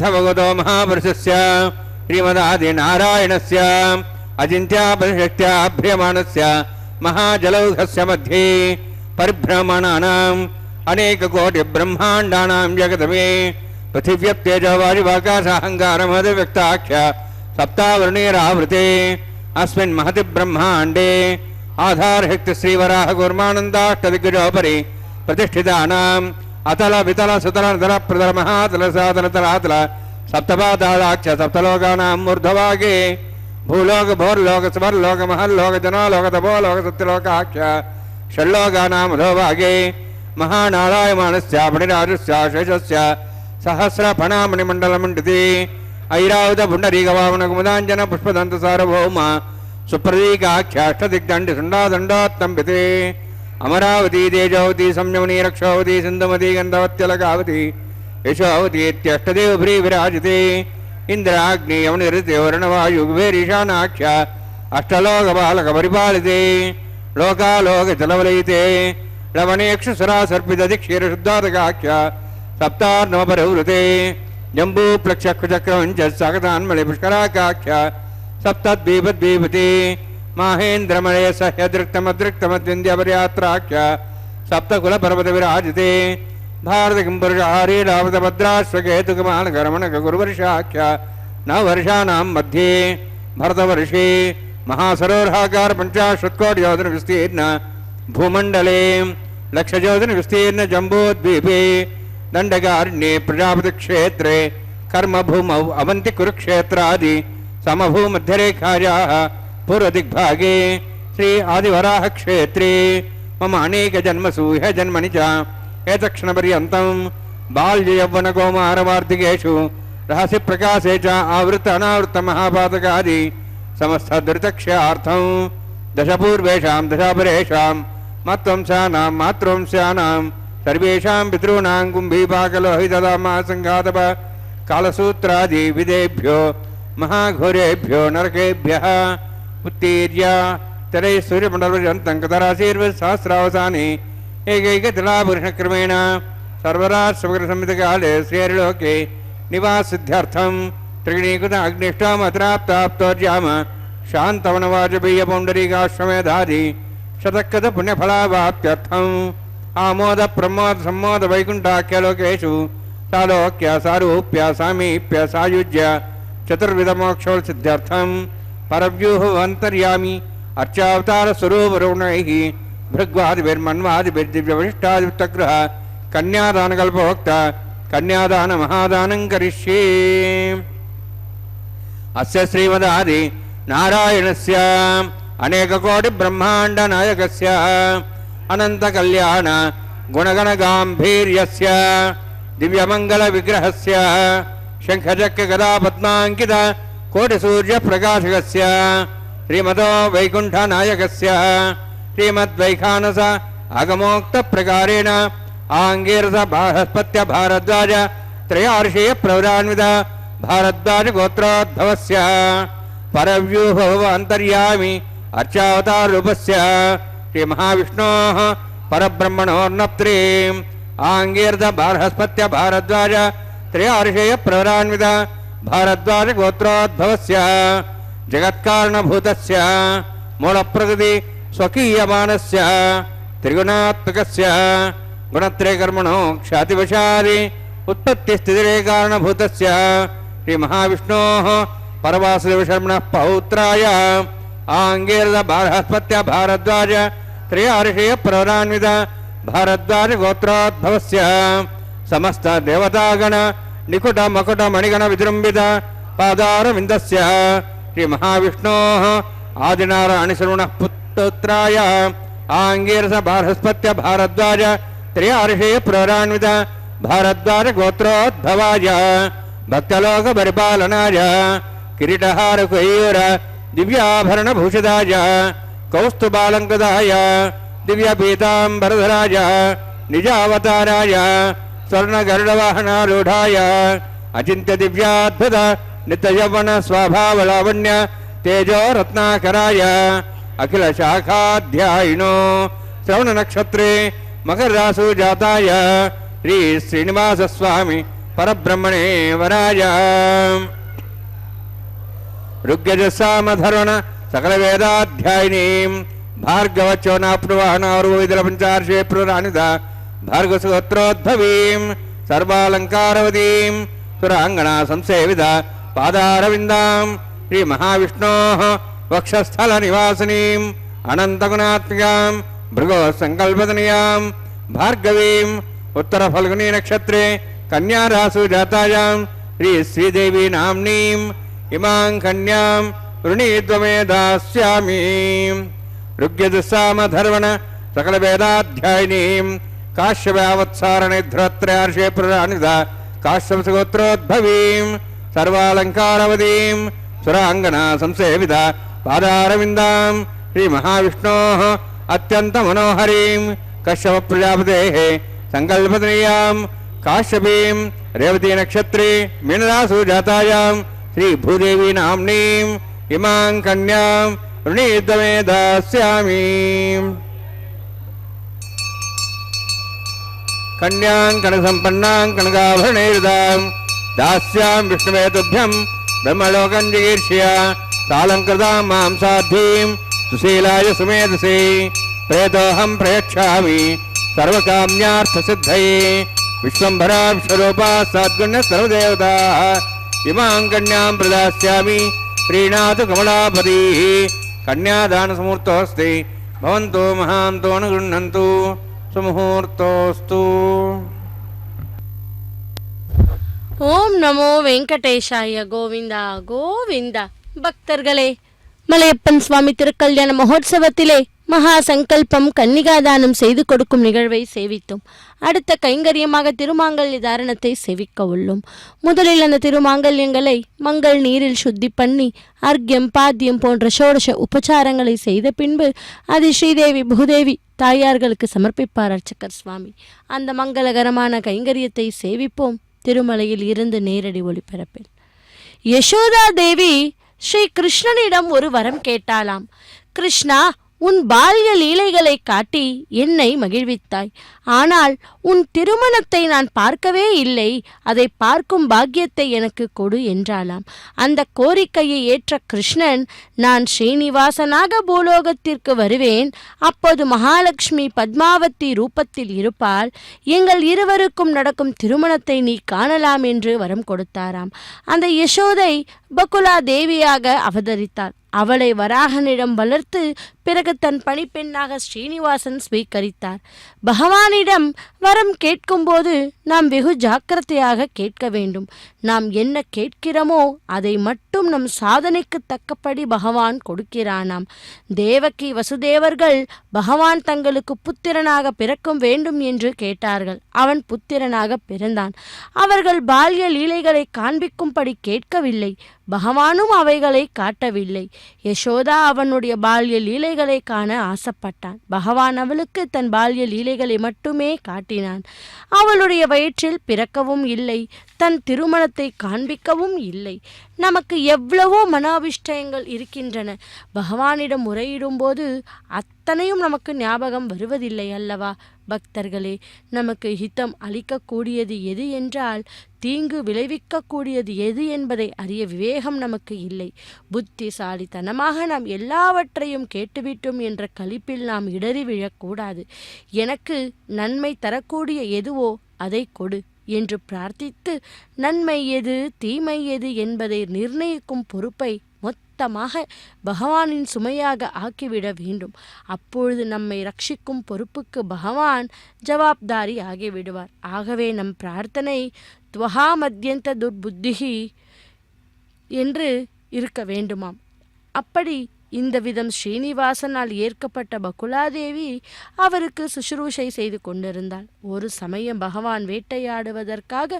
अथ भगवतो महापुरुषस्य श्रीमदादिनारायणस्य अचिन्त्यापरिशक्त्याभ्रियमाणस्य महाजलौघस्य मध्ये परिभ्रमणानाम् अनेककोटिब्रह्माण्डानां जगतमे पृथिव्यप्तेजो वायुवाकाशाहङ्कारमहद्व्यक्ताख्य सप्तावर्णेरावृते अस्मिन् महति ब्रह्माण्डे आधारशक्ति श्रीवराह कूर्मानन्दाष्टदिग्गजोपरि प्रतिष्ठितानाम् अतल वितल सुतल नतल प्रतल महातल सातल तलातल सप्तपादाक्ष सप्तलोकानां मूर्धभागे भूलोक भोर्लोक स्वर्लोक महल्लोक जनालोक तपोलोक सत्यलोकाख्य षड्लोकानाम् अधोभागे महानारायमाणस्य मणिराजस्य शेषस्य सहस्रफणामणिमण्डलमण्डिते ऐरावत पुण्डरीकवामन कुमुदाञ्जन पुष्पदन्त सार्वभौम सुप्रतीकाख्याष्टदिग्दण्डि सुण्डादण्डोत्तम्बिते अमरावती तेजोवती संयमनी रक्षावती सिन्धुमती गन्धवत्यलकावती यशोवती इत्यष्टदेवभ्री विराजिते इंद्राग्नि यमनिर्ते वर्णवायुगुभेरीशानाख्य अष्टलोकपालकपरिपालिते लोकालोकजलवलयिते लवणेक्षुसुरासर्पितदिक्षीरशुद्धातकाख्य सप्तार्णवपरिवृते जम्बूप्लक्षक्रवञ्च सागतान्मलिपुष्कराकाख्य सप्तद्वीपद्वीपति माहेन्द्रमणे सह्यदृक्तमदृक्तमद्विन्द्यपर्यात्राख्य सप्तकुलपर्वतविराजिते भारतकिम्पुरुषारीरावतभद्राश्वकेतुकमानकरमणकगुरुवर्षाख्य नववर्षाणां मध्ये भरतवर्षे महासरोवराकार 50 विस्तीर्ण भूमण्डले लक्षयोजन विस्तीर्ण जम्बूद्वीपे दण्डकारण्ये प्रजापतिक्षेत्रे कर्मभूमौ अवन्ति कुरुक्षेत्रादि समभूमध्यरेखायाः पूर्वदिग्भागे श्री आदिवराह क्षेत्रे मम अनेक जन्मसु ह्य जन्मनि च एतक्षणपर्यन्तं बाल्ययौवनकौमारवार्तिकेषु रहस्य प्रकाशे च आवृत अनावृत महापातकादि समस्त दुरितक्ष्यार्थं दशपूर्वेषां दशापरेषां मत्वंशानां मातृवंशानां सर्वेषां पितॄणां कुम्भीपाकलोहितदामासङ्घातप कालसूत्रादि विदेभ्यो महाघोरेभ्यो नरकेभ्यः उत्तीर्य तरै सूर्यमण्डलपर्यन्तं कतराशीर्वसहस्रावसाने एकैकतिलापुरुषक्रमेण सर्वराजसमग्रसंहितकाले श्रीहरिलोके निवाससिद्ध्यर्थं त्रिगुणीकृत अग्निष्ठामत्राप्ताप्तोर्याम शान्तवनवाजपेयपौण्डरीकाश्वमेधादि शतकृत पुण्यफलावाप्त्यर्थम् आमोद प्रमोद सम्मोद वैकुण्ठाख्यलोकेषु सालोक्य सारूप्य सामीप्य सायुज्य चतुर्विधमोक्षोत्सिद्ध्यर्थं परव्यूहवन्तर्यामि अर्चावतारस्वरूपरुणैः भृग्वादिभिर्मन्वादिभिर्दिव्यवशिष्टादिवृत्तगृह कन्यादानकल्पोक्त कन्यादान महादानं करिष्ये। अस्य श्रीमदादि नारायणस्य अनेककोटिब्रह्माण्डनायकस्य अनन्तकल्याण गुणगणगाम्भीर्यस्य दिव्यमङ्गलविग्रहस्य शङ्खचक्रगदापद्माङ्कित कोटिसूर्यप्रकाशकस्य श्रीमतो वैकुण्ठनायकस्य श्रीमद्वैखानस आगमोक्तप्रकारेण आङ्गीरस बृहस्पत्य भारद्वाज त्रयार्षीयप्रवरान्वित भारद्वाज गोत्रोद्भवस्य परव्यूहव अन्तर्यामि अर्चावताररूपस्य श्रीमहाविष्णोः परब्रह्मणोर्नप्त्रे आङ्गीरस बृहस्पत्य भारद्वाज त्रयार्षीयप्रवरान्वित भारद्वाज गोत्रोद्भवस्य जगत्कारणभूतस्य मूलप्रकृति स्वकीयमानस्य त्रिगुणात्मकस्य गुणत्रयकर्मणो ख्यातिवशादि उत्पत्तिस्थितिरेकारणभूतस्य श्रीमहाविष्णोः परवासुदेवशर्मणः पौत्राय आङ्गीरस बृहस्पत्य भारद्वाज त्रयार्षीयप्रवरान्वित भारद्वाज गोत्रोद्भवस्य समस्त देवतागण निकुट मकुट मणिगण विजृम्भित पादारविन्दस्य श्रीमहाविष्णोः आदिनारायणशर्मणः पुत्राय आङ्गीरस बृहस्पत्य भारद्वाज त्रयार्षीयप्रवरान्वित भारद्वाज गोत्रोद्भवाय भक्तलोकपरिपालनाय किरीटहारकुयूर दिव्याभरणभूषिताय कौस्तुभालङ्कृताय दिव्यपीताम्बरधराय निजावताराय स्वर्णगरुडवाहनारूढाय अचिन्त्य दिव्याद्भुत नित्ययौवन स्वभावलावण्य तेजो रत्नाकराय अखिल शाखाध्यायिनो श्रवण नक्षत्रे मकर रासु जाताय श्री श्रीनिवास स्वामी परब्रह्मणे वराय ऋग्यजसामधर्वण सकलवेदाध्यायिनीं भार्गवचोनाप्नुवाहनारुविदलपञ्चार्षे पुराणिदा भार्गवसुगोत्रोद्भवीं सर्वालङ्कारवतीं सुराङ्गना संसेविदा पादारविन्दां श्रीमहाविष्णोः वक्षस्थलनिवासिनीम् अनन्तगुणात्मिकां भृगोसङ्कल्पतनयां भार्गवीम् उत्तरफल्गुनी नक्षत्रे कन्यारासु जातायां श्रीदेवी नाम्नीम् इमां कन्यां वृणीत्वमे दास्यामि ऋग्यजसामधर्वण सकलवेदाध्यायिनीं काश्यपावत्सारणिध्रत्रयार्षे पुराणिदा काश्यपसुगोत्रोद्भवीं सर्वालङ्कारवतीं सुराङ्गना संसेविदा पादारविन्दां श्रीमहाविष्णोः अत्यन्तमनोहरीं कश्यपप्रजापतेः सङ्कल्पतनयां काश्यपीं रेवती नक्षत्रे मीनरासु जातायां श्रीभूदेवी नाम्नीम् इमां कन्यां वृणीत्वमे दास्यामि कन्यां कनकसम्पन्नां कनकाभरणैर्दां दास्यां विष्णवे तुभ्यं ब्रह्मलोकं जिगीर्ष्य सालङ्कृतां मां साध्वीं सुशीलाय सुमेधसे प्रेतोऽहं प्रयच्छामि सर्वकाम्यार्थसिद्धये विश्वम्भरा विश्वरूपा सद्गुण्यः सर्वदेवताः इमां कन्यां प्रदास्यामि प्रीणातु कमलापतिः कन्यादानसमुहूर्तोऽस्ति भवन्तु महान्तो न गृह्णन्तु सुमुहूर्तोऽस्तु ஓம் நமோ வெங்கடேஷாய கோவிந்தா கோவிந்தா. பக்தர்களே, மலையப்பன் சுவாமி திருக்கல்யாண மகோத்சவத்திலே மகா சங்கல்பம் கன்னிகாதானம் செய்து கொடுக்கும் நிகழ்வை சேவித்தோம். அடுத்த கைங்கரியமாக திருமாங்கல்ய தாரணத்தை சேவிக்க உள்ளோம். முதலில் அந்த திருமாங்கல்யங்களை மங்கள் நீரில் சுத்தி பண்ணி அர்க்கியம் பாத்தியம் போன்ற ஷோடச உபச்சாரங்களை செய்த பின்பு அது ஸ்ரீதேவி பூதேவி தாயார்களுக்கு சமர்ப்பிப்பார் அர்ச்சகர் சுவாமி. அந்த மங்களகரமான கைங்கரியத்தை சேவிப்போம். திருமலையில் இருந்து நேரடி ஒளிபரப்பில் யசோதா தேவி ஸ்ரீ கிருஷ்ணனிடம் ஒரு வரம் கேட்டாளாம். கிருஷ்ணா, உன் பால்ய லீலைகளை காட்டி என்னை மகிழ்வித்தாய். ஆனால் உன் திருமணத்தை நான் பார்க்கவே இல்லை. அதை பார்க்கும் பாக்கியத்தை எனக்கு கொடு என்றாளாம். அந்த கோரிக்கையை ஏற்ற கிருஷ்ணன், நான் ஸ்ரீனிவாசனாக பூலோகத்திற்கு வருவேன். அப்போது மகாலட்சுமி பத்மாவதி ரூபத்தில் இருப்பாள். எங்கள் இருவருக்கும் நடக்கும் திருமணத்தை நீ காணலாம் என்று வரம் கொடுத்தாராம். அந்த யசோதை பகுலா தேவியாக அவதரித்தாள். அவளை வராகனிடம் வளர்த்து பிறகு தன் பணிப்பெண்ணாக ஸ்ரீனிவாசன் ஸ்வீகரித்தார். பகவானிடம் வரம் கேட்கும்போது நாம் வெகு ஜாக்கிரதையாக கேட்க வேண்டும். நாம் என்ன கேட்கிறோமோ அதை மட்டும் நம் சாதனைக்கு தக்கபடி பகவான் கொடுக்கிறானாம். தேவகி வசுதேவர்கள் பகவான் தங்களுக்கு புத்திரனாக பிறக்கும் வேண்டும் என்று கேட்டார்கள். அவன் புத்திரனாக பிறந்தான். அவர்கள் பால்ய லீலைகளை காண்பிக்கும்படி கேட்கவில்லை. பகவானும் அவைகளை காட்டவில்லை. யசோதா அவனுடைய பால்ய லீலைகளை காண ஆசைப்பட்டான். பகவான் அவளுக்கு தன் பால்ய லீலைகளை மட்டுமே காட்டினான். அவளுடைய வயிற்றில் பிறக்கவும் இல்லை, தன் திருமணத்தை காண்பிக்கவும் இல்லை. நமக்கு எவ்வளவோ மனாபிஷ்டயங்கள் இருக்கின்றன. பகவானிடம் முறையிடும்போது அத்தனையும் நமக்கு ஞாபகம் வருவதில்லை அல்லவா? பக்தர்களே, நமக்கு ஹிதம் அளிக்கக்கூடியது எது என்றால் தீங்கு விளைவிக்கக்கூடியது எது என்பதை அறிய விவேகம் நமக்கு இல்லை. புத்திசாலித்தனமாக நாம் எல்லாவற்றையும் கேட்டுவிட்டோம் என்ற களிப்பில் நாம் இடறி விழக்கூடாது. எனக்கு நன்மை தரக்கூடிய எதுவோ அதை கொடு என்று பிரார்த்தித்து நன்மை எது தீமை எது என்பதை நிர்ணயிக்கும் பொறுப்பை மொத்தமாக பகவானின் சுமையாக ஆக்கிவிட வேண்டும். அப்பொழுது நம்மை ரட்சிக்கும் பொறுப்புக்கு பகவான் ஜவாப்தாரி ஆகிவிடுவார். ஆகவே நம் பிரார்த்தனை துவஹா மத்யந்த துர்புத்திகி என்று இருக்க வேண்டுமாம். அப்படி இந்த விதம் ஸ்ரீனிவாசனால் ஏற்கப்பட்ட பகுலாதேவி அவருக்கு சுஷ்ரூஷை செய்து கொண்டிருந்தாள். ஒரு சமயம் பகவான் வேட்டையாடுவதற்காக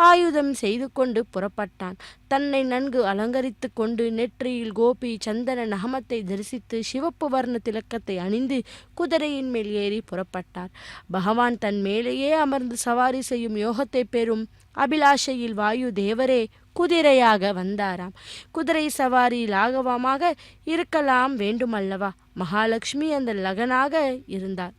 ஆயுதம் செய்து கொண்டு புறப்பட்டான். தன்னை நன்கு அலங்கரித்து கொண்டு நெற்றியில் கோபி சந்தன நகமத்தை தரிசித்து சிவப்பு வர்ண திலக்கத்தை அணிந்து குதிரையின் மேல் ஏறி புறப்பட்டார். பகவான் தன் மேலேயே அமர்ந்து சவாரி செய்யும் யோகத்தை பெறும் அபிலாஷையில் வாயு தேவரே குதிரையாக வந்தாராம். குதிரை சவாரி லாகவமாக இருக்கலாம் வேண்டுமல்லவா? மகாலட்சுமி அந்த லகனாக இருந்தார்.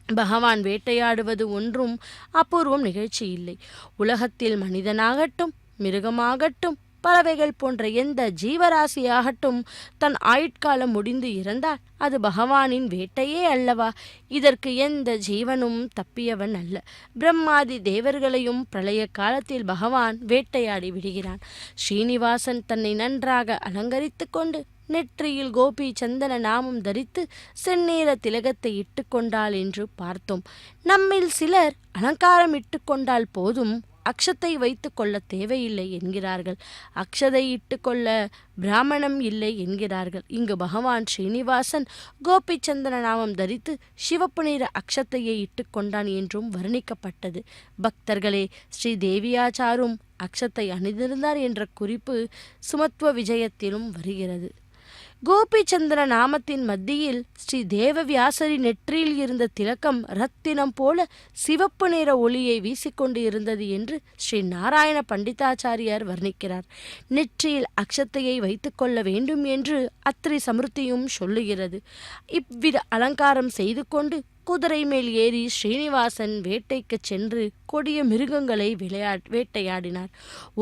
பகவான் வேட்டையாடுவது ஒன்றும் அபூர்வம் நிகழ்ச்சி இல்லை. உலகத்தில் மனிதனாகட்டும், மிருகமாகட்டும், பறவைகள் போன்ற எந்த ஜீவராசியாகட்டும் தன் ஆயுட்காலம் முடிந்து இறந்தால் அது பகவானின் வேட்டையே அல்லவா? இதற்கு எந்த ஜீவனும் தப்பியவன் அல்ல. பிரம்மாதி தேவர்களையும் பிரளய காலத்தில் பகவான் வேட்டையாடி விடுகிறான். ஸ்ரீனிவாசன் தன்னை நன்றாக அலங்கரித்து கொண்டு நெற்றியில் கோபி சந்தன நாமம் தரித்து செந்நீர திலகத்தை இட்டுக்கொண்டாள் என்று பார்த்தோம். நம்மில் சிலர் அலங்காரம் இட்டுக்கொண்டால் போதும், அக்ஷத்தை வைத்து கொள்ள தேவையில்லை என்கிறார்கள். அக்ஷதை இட்டுக்கொள்ள பிராமணம் இல்லை என்கிறார்கள். இங்கு பகவான் ஸ்ரீனிவாசன் கோபி சந்தன நாமம் தரித்து சிவப்பு நிற அக்ஷத்தையை இட்டுக்கொண்டான் என்றும் வர்ணிக்கப்பட்டது. பக்தர்களே, ஸ்ரீ தேவியாச்சாரும் அக்ஷத்தை அணிந்திருந்தார் என்ற குறிப்பு சுமத்வ விஜயத்திலும் வருகிறது. கோபிச்சந்திர நாமத்தின் மத்தியில் ஸ்ரீ தேவவியாசரி நெற்றியில் இருந்த திலக்கம் ரத்தினம் போல சிவப்பு நிற ஒளியை வீசிக்கொண்டு இருந்தது என்று ஸ்ரீ நாராயண பண்டிதாச்சாரியார் வர்ணிக்கிறார். நெற்றியில் அக்ஷத்தையை வைத்துக்கொள்ள வேண்டும் என்று அத்ரி சமிருத்தியும் சொல்லுகிறது. இவ்வித அலங்காரம் செய்து கொண்டு குதிரை மேல் ஏறி ஸ்ரீனிவாசன் வேட்டைக்கு சென்று கொடிய மிருகங்களை வேட்டையாடினார்.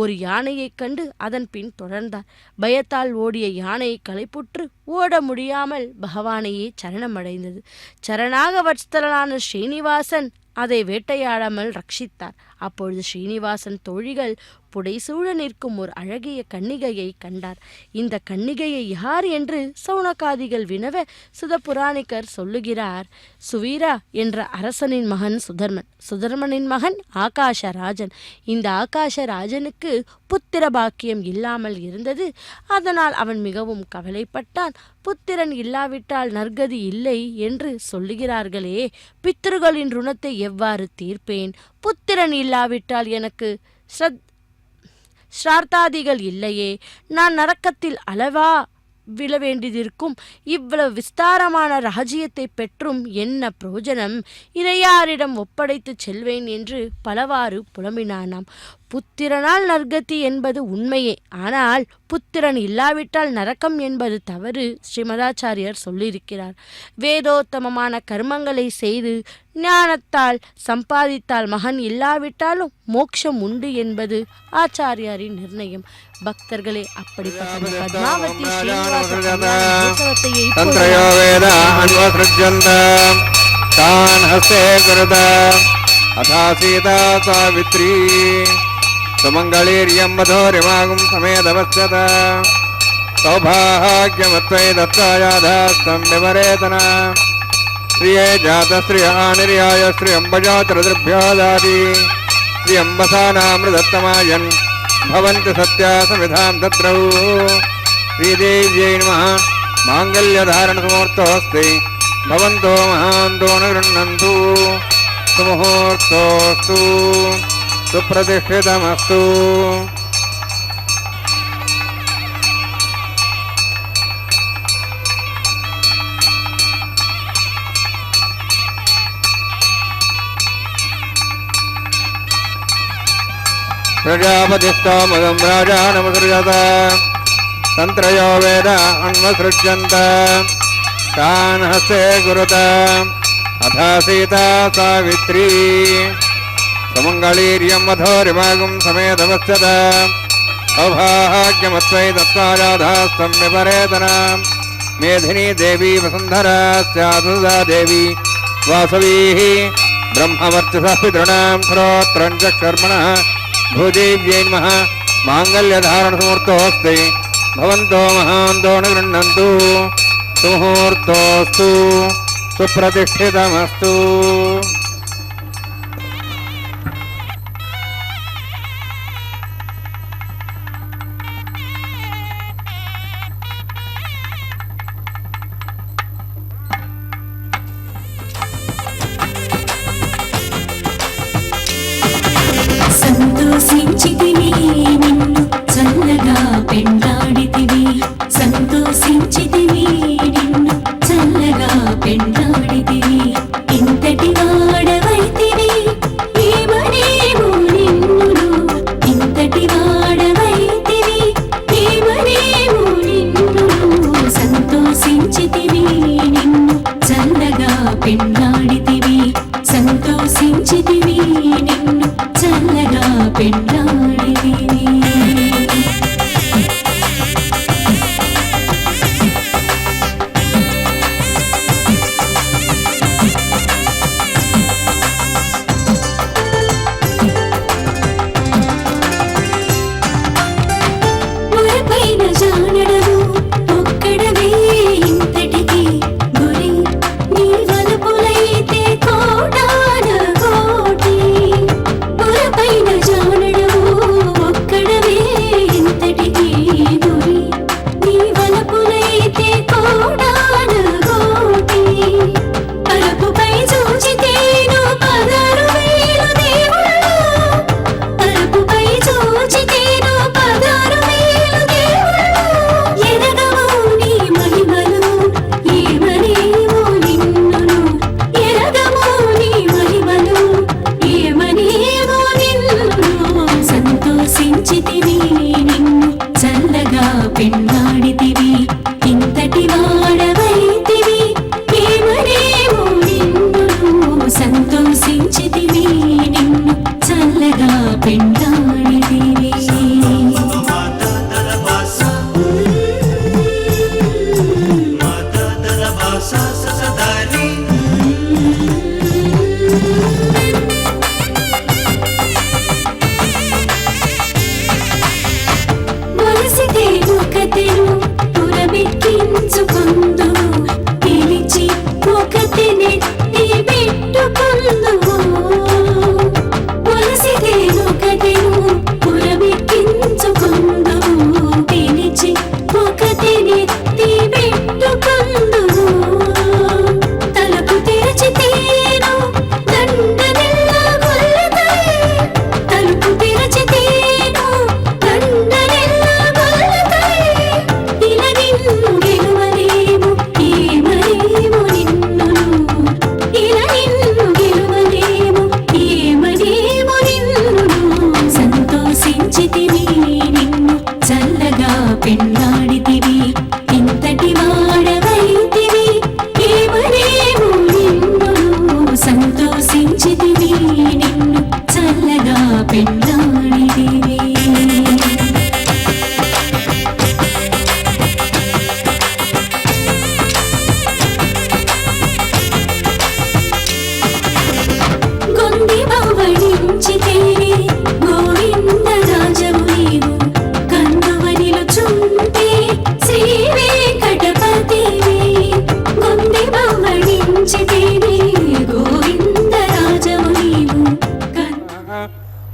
ஒரு யானையைக் கண்டு அதன் பின் தொடர்ந்தார். பயத்தால் ஓடிய யானை களைப்புற்று ஓட முடியாமல் பகவானையே சரணமடைந்தது. சரணாக வத்சலனான ஸ்ரீனிவாசன் அதை வேட்டையாடாமல் ரட்சித்தார். அப்பொழுது ஸ்ரீனிவாசன் தோழிகள் புடைசூழ நிற்கும் ஒரு அழகிய கன்னிகையை கண்டார். இந்த கன்னிகையை யார் என்று சௌனகாதிகள் வினவ சுதபுராணிகர் சொல்லுகிறார். சுவீரா என்ற அரசனின் மகன் சுதர்மன், சுதர்மனின் மகன் ஆகாஷராஜன். இந்த ஆகாஷராஜனுக்கு புத்திர பாக்கியம் இல்லாமல் இருந்தது. அதனால் அவன் மிகவும் கவலைப்பட்டான். புத்திரன் இல்லாவிட்டால் நற்கதி இல்லை என்று சொல்லுகிறார்களே, பித்ருகளின் ருணத்தை எவ்வாறு தீர்ப்பேன்? புத்திரன் இல்லாவிட்டால் எனக்கு ஸ்ரார்த்தாதிகள் இல்லையே, நான் நரக்கத்தில் அளவா விழ வேண்டியதிருக்கும். இவ்வளவு விஸ்தாரமான ராஜ்யத்தை பெற்றும் என்ன பிரயோஜனம்? இதை யாரிடம் ஒப்படைத்து செல்வேன் என்று பலவாறு புலம்பினானாம். புத்திரனால் நற்கதி என்பது உண்மையே, ஆனால் புத்திரன் இல்லாவிட்டால் நரக்கம் என்பது தவறு ஸ்ரீமதாச்சாரியர் சொல்லியிருக்கிறார். வேதோத்தமமான கர்மங்களை செய்து ஞானத்தால் சம்பாதித்தால் மகன் இல்லாவிட்டாலும் மோட்சம் உண்டு என்பது ஆச்சாரியாரின் நிர்ணயம். பக்தர்களே, அப்படிப்பட்ட பத்மாவதி சுமங்களீர்யம் மதோரிமாகும் சமேதவஸ்யத சௌபாகியமத்வை தத்தாயாதாஸ்தம் விவரேதன ஸ்ரீயே ஜாத ஸ்ரீயா நிர்யாய ஸ்ரீ அம்பஜாத்திரதிருப்யோதாதி ஸ்ரீ அம்பசானாமிருதத்தமாயன் பவந்தி சத்யா சமிதாம் தத்ரௌ ஸ்ரீதேவ்யை நமः மாங்கல்யதாரணசமுகூர்த்தோஸ்தி பவந்தோ மகாந்தோ நிருண்ணந்து சுமுகூர்த்தோஸ்து சுப்ரதிஷ்டிதமஸ்து. प्रजापतिस्तोमगं राजानमुसृजत तन्त्रयो वेद अन्वसृज्यन्त तान् हस्ते कुरुत अथा सीता सावित्री सुमङ्गलीर्यं मधोरिमागं समेतवस्यत सौभाग्यमत्वै दत्ताजाधास्तं विपरेतन मेधिनी देवी वसुन्धरा स्यादुदा देवी वासवीः ब्रह्मवर्चसः पितॄणां श्रोत्रं चक्षुर्मणः भूदेव्यै नमः माङ्गल्यधारणसमुहूर्तोऽस्ति भवन्तो महान्तो न गृह्णन्तु सुमुहूर्तोऽस्तु सुप्रतिष्ठितमस्तु. సంతోషించితివి నిన్ను చల్లగా పెండాడితివి సంతోషించితివి నిన్ను చల్లగా పెండాడితివి ఇంతటి వాడు వాడవైతివి ఏమనేమో నిన్ను సంతోషించితివి నిన్ను చల్లగా పెండాడితివి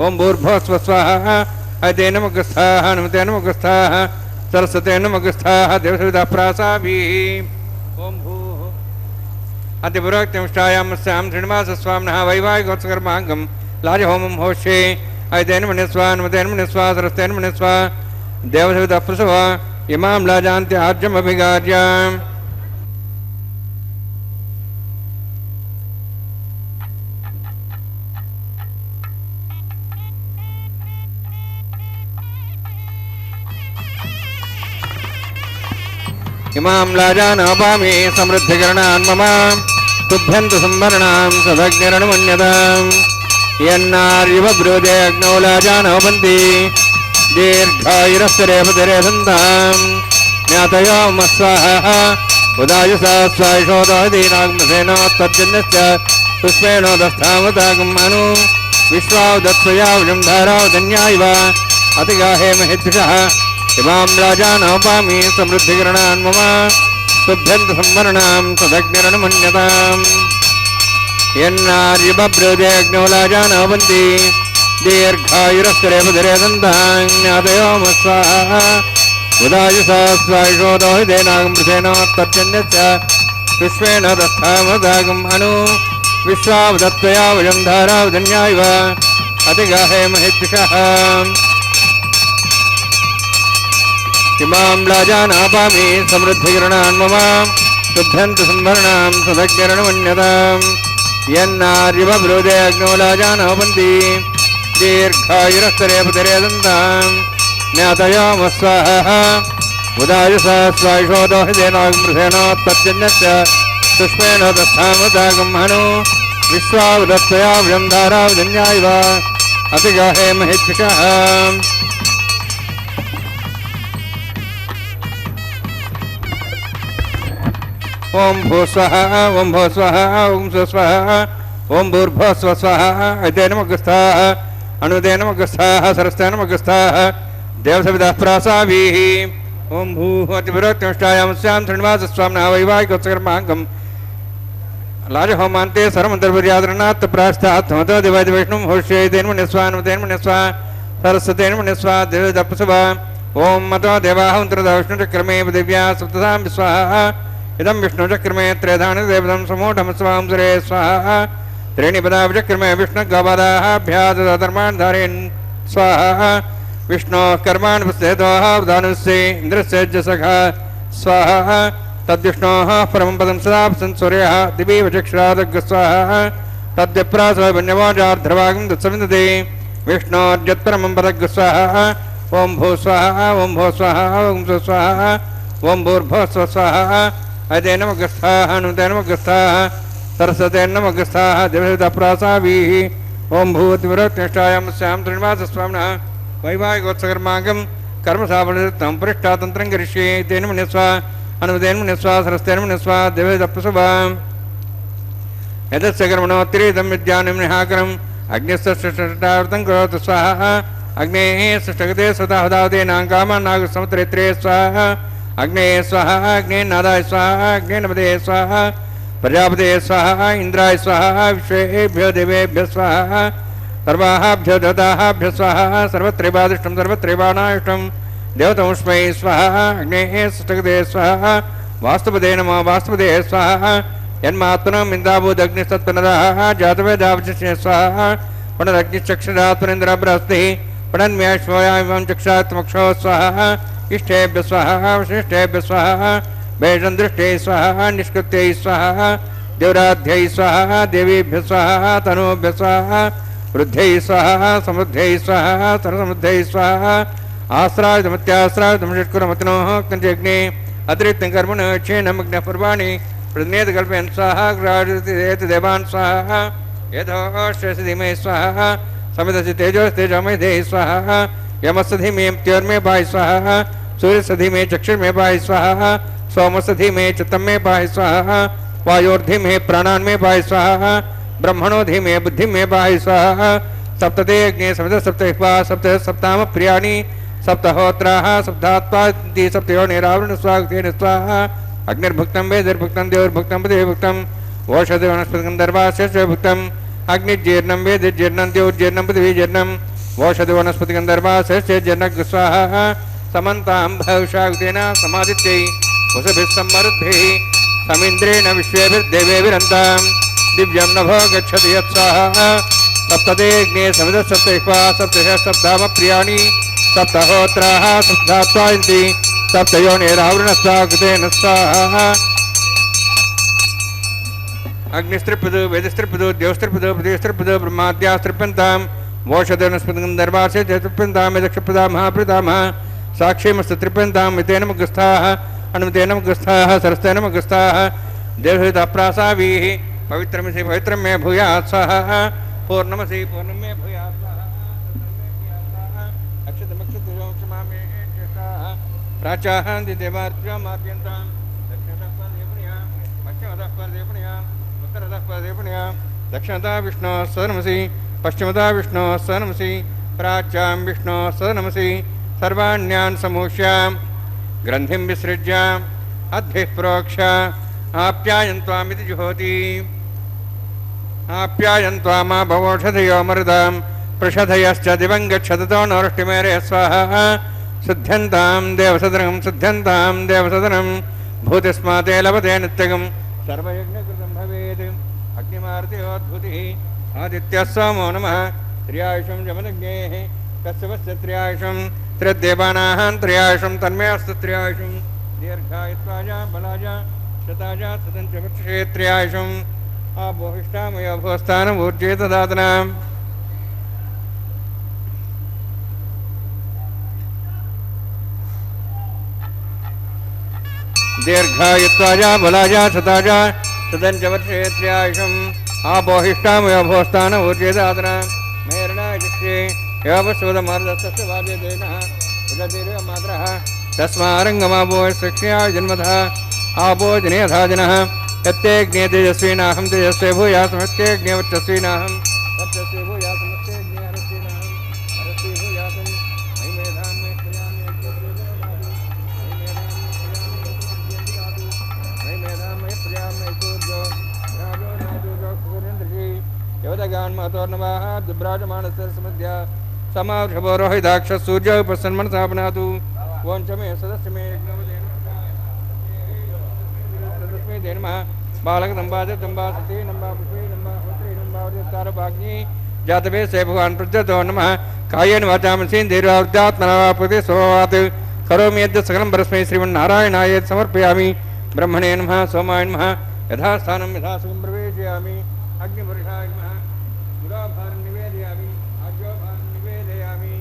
ओम भूर्भुवः स्वाहा अयते नमः गस्थाः नमते नमः गस्थाः सरस्वते नमः गस्थाः देवसविता प्रासाभिः ओम भूः अतिपुरोक्तमिष्टायामस्यां श्रीनिवासस्वामिनः वैवाहिकोत्सकर्माङ्गं लाजहोमं होष्ये अयते नमः स्वाहा नमते नमः स्वाहा सरस्वते नमः स्वाहा देवसविता प्रसवा इमां लाजान्ति आर्जमभिगार्य इमां लाजानापामि समृद्धिकरणान् मम तुभ्यन्तु संवरणां सदग्निरणमन्यताम् यन्नार्यवब्रूदे अग्नौ लाजानोपन्ति दीर्घायुरस्य रेपतिरे सन्ताम् ज्ञातयो मस्वाहा उदायुषा स्वायुषोदहदीनाग्मसेनोत्तर्जन्यस्य पुष्पेणोदस्थामतागम् अनु विश्वावदत्त्वयावजं धारावधन्या इव अतिगाहे महिद्विषः इमां राजानोपामि समृद्धिकरणान् मम तुभ्यन्तु संवरणां तदग्निरणमन्यताम् यन्नार्यबभ्रूदे अग्नौ लाजानोपन्ति दीर्घायुरस्य रेपतिरे सन्ताम् ज्ञातयो मस्वाहा उदायुषा स्वायुषोदहदीनाग्मसेनोत्तर्जन्यस्य पुष्पेण दस्थामतागम् अनु विश्वावदत्त्वयावजं धारावधन्या इव अतिगाहे महिद्विषः इमां लाजानापामि समृद्धिकरणान् मम तुभ्यन्तु संवरणां सदग्निरणमन्यताम् यन्नार्यबभ्रूदे अग्नौ लाजानोपन्ति दीर्घायुरस्य रेपतिरे सन्ताम् ज्ञातयो मस्वाहा उदायुषा स्वायुषोदहदीनाग्मसेनोत्तर्जन्यस्य पुष्पेण दस्थामतागम् अनु विश्वावदत्त्वयावजं धारावधन्या इव अतिगाहे महिद्विषः ओम भू स्वाहा ओम भू स्वाहा ओम स्वस्वाहा ओम भूर्भुवः स्वस्वाहा अयते नमः गस्थाः अनुदे नमः गस्थाः सरस्वते नमः गस्थाः देवसविता प्रासाभिः ओम भूः अतिपुरोक्तमिष्टायामस्यां श्रीनिवासस्वामिनः वैवाहिकोत्सकर्माङ्गं लाजहोमान्ते सर्वमन्त्रपर्यादरणात् प्रास्तात् मतो दिवैष्णुं होष्ये तेन स्वाहा सरस्वते नमः स्वाहा देवसविता प्रसवा ओम मतो देवाः मन्त्रदविष्णुचक्रमे दिव्या सप्तधां स्वाहा इदं विष्णुचक्रमे त्रेधानि देवतं समूढं स्वां सुरे स्वाहा त्रीणि पदा विचक्रमे विष्णुगवादाभ्याधर्मान् धारयन् स्वाहा विष्णोः कर्माणि पश्येतोः वदानुस्य इन्द्रस्य सखा स्वाहा तद्विष्णोः परमं पदं सदा सूर्यः दिवि वचक्षरादग् स्वाहा तद्विप्रासवन्यवाजार्ध्रवागं दत्सविन्दते विष्णोर्यत्परमं पदग् स्वाहा ओम भू स्वाहा ओम भू स्वाहा ओम स्वाहा ओम भूर्भुवः स्वाहा अदे नमः गस्थाः अनुदे नमः गस्थाः सरस्वते नमः गस्थाः देवताप्रासाभिः ओम भूतिवरत्निष्ठायां स्याम त्रिनिवासस्वामिनः वैवाहिकोत्सकर्माकं कर्मसाफलतं पृष्ठातन्त्रं करिष्ये तेन मन्यस्वा अनुदेन मन्यस्वा सरस्तेन मन्यस्वा देवताप्रासाभाम् यदस्य कर्मणोत्तरीतं विद्यानं निहाकरम् अग्निस्तष्टावृतं करोतु स्वाहा अग्नेः सृष्टगते स्वतः हदावदेनां कामान्नागसमुद्रेत्रे स्वाहा अग्नेः स्वाहा अग्नेनादाय स्वाहा अग्नेनपदे स्वाहा प्रजापते स्वाहा इंद्राय स्वाहा विश्वेभ्यो देवेभ्यो स्वाहा सर्वाभ्यो देवताभ्यो स्वाहा सर्वत्रैवादिष्टं सर्वत्रैवानायुष्टं देवतमुष्मै स्वाहा अग्नेः सृष्टगते स्वाहा वास्तुपदे नमः वास्तुपदे स्वाहा यन्मात्मनम् इन्द्राभूदग्निस्तत्पनरः जातवेदावशिष्ये स्वाहा पुनरग्निश्चक्षुरात्मनेन्द्रः बृहस्पतिः पुनन्म्याश्वयामिमं चक्षात्मक्षो स्वाहा इष्टेभ्यः स्वाहा वशिष्ठेभ्यः स्वाहा भेषं दृष्टे स्वाहा निष्कृत्यै स्वाहा देवराध्यै स्वाहा देवीभ्यः स्वाहा तनूभ्यः स्वाहा वृद्ध्यै स्वाहा समृद्ध्यै स्वाहा सर्वसमृद्ध्यै स्वाहा आश्रायुधमत्याश्रायुधं षट्कुरमतिनोः कञ्चग्ने अतिरिक्तं कर्मण क्षेनमग्नः पूर्वाणि प्रज्ञेत कल्पयन् स्वाहा ग्राहयति देवान् स्वाहा यथोश्रेयसि धीमहि स्वाहा समिधसि तेजोस्तेजोमय देहि स्वाहा यमस्य धीमहि मृत्योर्मे पाहि स्वाहा सूर्यस्य धीमहि चक्षुर्मे पाहि स्वाहा सोमस्य धीमहि चित्तं मे पाहि स्वाहा वायोर्धीमहि प्राणान् मे पाहि स्वाहा ब्रह्मणो धीमहि बुद्धिं मे पाहि स्वाहा सप्तते अग्ने समिधः सप्तहिपा सप्त सप्ताम प्रियाणि सप्तहोत्राः सप्तात्मा सप्तयोनिरावृण स्वागतेन स्वाहा अग्निर्भुक्तं वेदिर्भुक्तं देवैर्भुक्तं पदेर्भुक्तं ओषधि वनस्पतिगन्धर्वास्य भुक्तं अग्निजीर्णं वेदिर्जीर्णं देवैर्जीर्णं पृथिवीजीर्णं ओषधि वनस्पतिगन्धर्वास्य जीर्णं स्वाहा समन्तां भविष्यागतेन समादित्यै वसुभिः सम्मरुद्भिः समिन्द्रेण विश्वेभिर्देवेभिरन्तां दिव्यं नभो गच्छति यत्स्वाहा सप्तते अग्ने समिधः सप्तहिपा सप्तशः सप्ताम प्रियाणि सप्तहोत्राः सप्तात्वायन्ति सप्तयोनिरावृणस्वागतेन स्वाहा अग्निस्त्रिपदो वेदस्त्रिपदो देवस्त्रिपदो पृथिवीस्त्रिपदो ब्रह्माद्यास्त्रिप्यन्ताम् ओषधनस्पतिगन्धर्वास्य चतुप्यन्तां यदक्षप्रदा महाप्रदामः साक्षीमस्तु त्रिप्यन्तां मितेन मुगस्थाः अनुमतेन मुगस्थाः सरस्तेन मुगस्थाः देवहिताप्रासाभिः पवित्रमसि पवित्रं मे भूयात् स्वाहा पूर्णमसि पूर्णं मे भूयात् स्वाहा अक्षतमक्षतमामे ज्येष्ठाः प्राचाः देवार्च्यामार्यन्तां दक्षिणतः परदेवपुण्यां पश्चिमतः परदेवपुण्यां उत्तरतः परदेवपुण्यां दक्षिणतः विष्णोः सनमसि पश्चिमतः विष्णोः सनमसि प्राच्यां विष्णोः सनमसि सर्वाण्यान् समूष्यां ग्रन्थिं विसृज्य अद्भिः प्रोक्ष्य आप्यायन्त्वामिति जुहोति आप्यायन्त्वामा भवोषधयो मरुदां प्रषधयश्च दिवं गच्छततो नौष्टिमेरे स्वाहा शुद्ध्यन्तां देवसदनं भूतिस्माते लभते नित्यगं सर्वयज्ञकृतं भवेत् अग्निमारुतियोद्भूतिः आदित्यः सोमो नमः त्र्यायुषं जमदग्नेः कश्यपस्य त्र्यायुषं त्रिदेवानां त्र्यायुषं तन्मे अस्तु त्र्यायुषं दीर्घायुत्वाजा बलाजा शताजा सदञ्च वृक्षे त्र्यायुषम् आबोहिष्ठामयो भोस्थानमूर्जे ददातनाम् दीर्घायुत्वाजा बलाजा शताजा सदञ्च वर्षे त्र्यायुषम् आबोहिष्ठामयो भोस्थानमूर्जे ददातनाम् मेरणायुष्ये योपस्वदमार्दस्तस्य वाद्यदेनः उदतिर्यमात्रः तस्मारङ्गमाबो शिक्ष्या जन्मतः आबोजनेधा जनः यत्तेऽग्ने तेजस्विनाहं तेजस्वे भूयासमत्येऽग्ने वर्चस्विनाहं वर्चस्वे भूयासमत्येऽग्ने हरस्विनाहं हरस्वी भूयासं मयि मेधां मे प्रयामि मयि मेधां मे प्रयामि सूर्यो राजो नाजो सुरेन्द्रजी योदगान् महतोर्नवाः दुब्राजमानस्य समध्या समावृषभो रोहिताक्ष सूर्य प्रसन्मनसा पुनातु वोञ्च मे सदस्य मे बालकदम्बा जगदम्बा सती नम्बा पृथ्वी नम्बा होत्री नम्बा वृत्तारभाग्नि जातवे से भगवान् प्रज्वतो नमः कायेन वाचा मनसेन्द्रियात्मना वा प्रति स्वभावात् करोमि यद् सकलं परस्मै श्रीमन्नारायणाय समर्पयामि ब्रह्मणे नमः सोमाय नमः यथास्थानं यथासुखं प्रवेशयामि अग्निपुरुषाय नमः गुराभारं निवेदयामि आज्योभारं निवेदयामि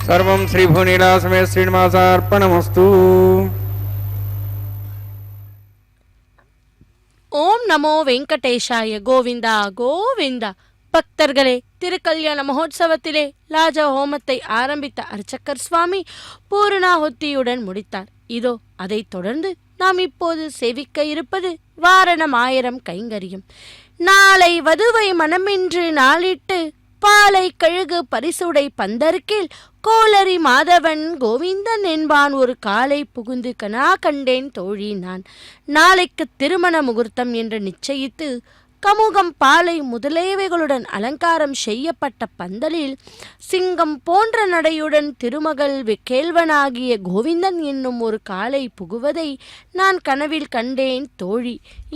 सर्वं श्रीभुनीला समेत श्रीनिवासार्पणमस्तु. ஓம் நமோ வெங்கடேஷாய. கோவிந்தா கோவிந்தா. பக்தர்களே, திருக்கல்யாண மகோத்சவத்திலே லாஜ ஹோமத்தை ஆரம்பித்த அர்ச்சகர் சுவாமி பூர்ணாஹுத்தியுடன் முடித்தார். இதோ அதைத் தொடர்ந்து நாம் இப்போது சேவிக்க இருப்பது வாரணம் 1000 கைங்கரியம். நாளை வதுவை மனமின்று நாளிட்டு பாலை கழுகு பரிசுடை பந்தர்க்கில் கோளரி மாதவன் கோவிந்தன் என்பான் ஒரு காலை புகுந்து கனா கண்டேன் தோழி நான். நாளைக்கு திருமண முகூர்த்தம் என்று நிச்சயித்து கமுகம் பாலை முதலியவைகளுடன் அலங்காரம் செய்யப்பட்ட பந்தலில் சிங்கம் போன்ற நடையுடன் திருமகள் கேள்வனாகிய கோவிந்தன் என்னும் ஒரு காலை புகுவதை நான் கனவில் கண்டேன் தோழி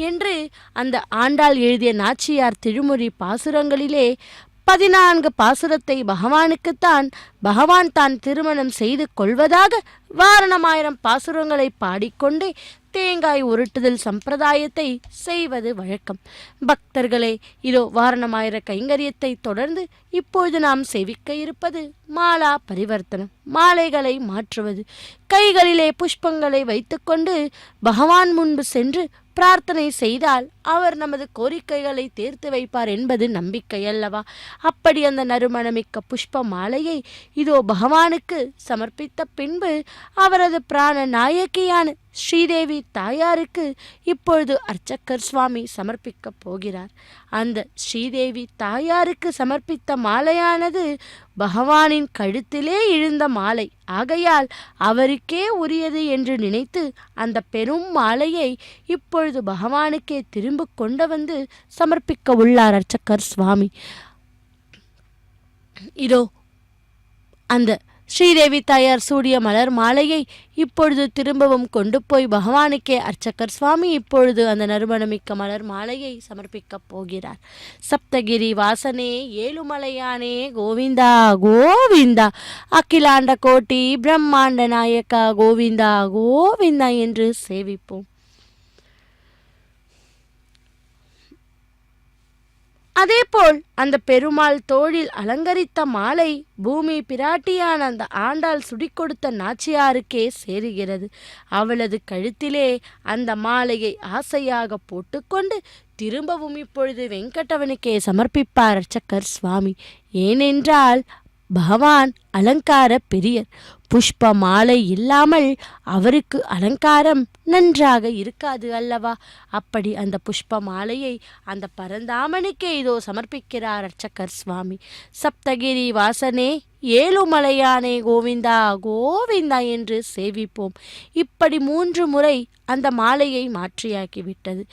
என்று அந்த ஆண்டாள் எழுதிய நாச்சியார் திருமொழி பாசுரங்களிலே 14 பாசுரத்தை பகவான் தான் திருமணம் செய்து கொள்வதாக வாரணம் 1000 பாசுரங்களை பாடிக்கொண்டே தேங்காய் உருட்டுதல் சம்பிரதாயத்தை செய்வது வழக்கம். பக்தர்களே, இதோ வாரணம் 1000 கைங்கரியத்தை தொடர்ந்து இப்பொழுது நாம் சேவிக்க இருப்பது மாலா பரிவர்த்தனம். மாலைகளை மாற்றுவது. கைகளிலே புஷ்பங்களை வைத்துக்கொண்டு பகவான் முன்பு சென்று பிரார்த்தனை செய்தால் அவர் நமது கோரிக்கைகளை தீர்த்து வைப்பார் என்பது நம்பிக்கை அல்லவா? அப்படி அந்த நறுமணமிக்க புஷ்ப மாலையை இதோ பகவானுக்கு சமர்ப்பித்த பின்பு அவரது பிராண நாயகியான ஸ்ரீதேவி தாயாருக்கு இப்பொழுது அர்ச்சகர் சுவாமி சமர்ப்பிக்கப் போகிறார். அந்த ஸ்ரீதேவி தாயாருக்கு சமர்ப்பித்த மாலையானது பகவானின் கழுத்திலே இழுந்த மாலை ஆகையால் அவருக்கே உரியது என்று நினைத்து அந்த பெரும் மாலையை இப்பொழுது பகவானுக்கே திரும்ப கொண்டு வந்து சமர்ப்பிக்க உள்ளார் அர்ச்சகர் சுவாமி. இதோ அந்த ஸ்ரீதேவி தாயார் சூடிய மலர் மாலையை இப்பொழுது திரும்பவும் கொண்டு போய் பகவானுக்கே அர்ச்சகர் சுவாமி இப்பொழுது அந்த நறுமணமிக்க மலர் மாலையை சமர்ப்பிக்கப் போகிறார். சப்தகிரி வாசனே ஏழுமலையானே கோவிந்தா கோவிந்தா, அகிலாண்ட கோட்டி பிரம்மாண்ட நாயக்கா கோவிந்தா கோவிந்தா என்று சேவிப்போம். அதேபோல் அந்த பெருமாள் தோளில் அலங்கரித்த மாலை பூமி பிராட்டியான அந்த ஆண்டாள் சுடிக்கொடுத்த நாச்சியாருக்கே சேருகிறது. அவளது கழுத்திலே அந்த மாலையை ஆசையாக போட்டுக்கொண்டு திரும்பவும் இப்பொழுது வெங்கடவனுக்கே சமர்ப்பிப்பார் அர்ச்சகர் சுவாமி. ஏனென்றால் பகவான் அலங்கார பிரியர். புஷ்ப மாலை இல்லாமல் அவருக்கு அலங்காரம் நன்றாக இருக்காது அல்லவா? அப்படி அந்த புஷ்ப மாலையை அந்த பரந்தாமனுக்கே இதோ சமர்ப்பிக்கிறார் அர்ச்சகர் சுவாமி. சப்தகிரி வாசனே ஏழுமலையானே கோவிந்தா கோவிந்தா என்று சேவிப்போம். இப்படி 3 முறை அந்த மாலையை மாற்றியாக்கிவிட்டது.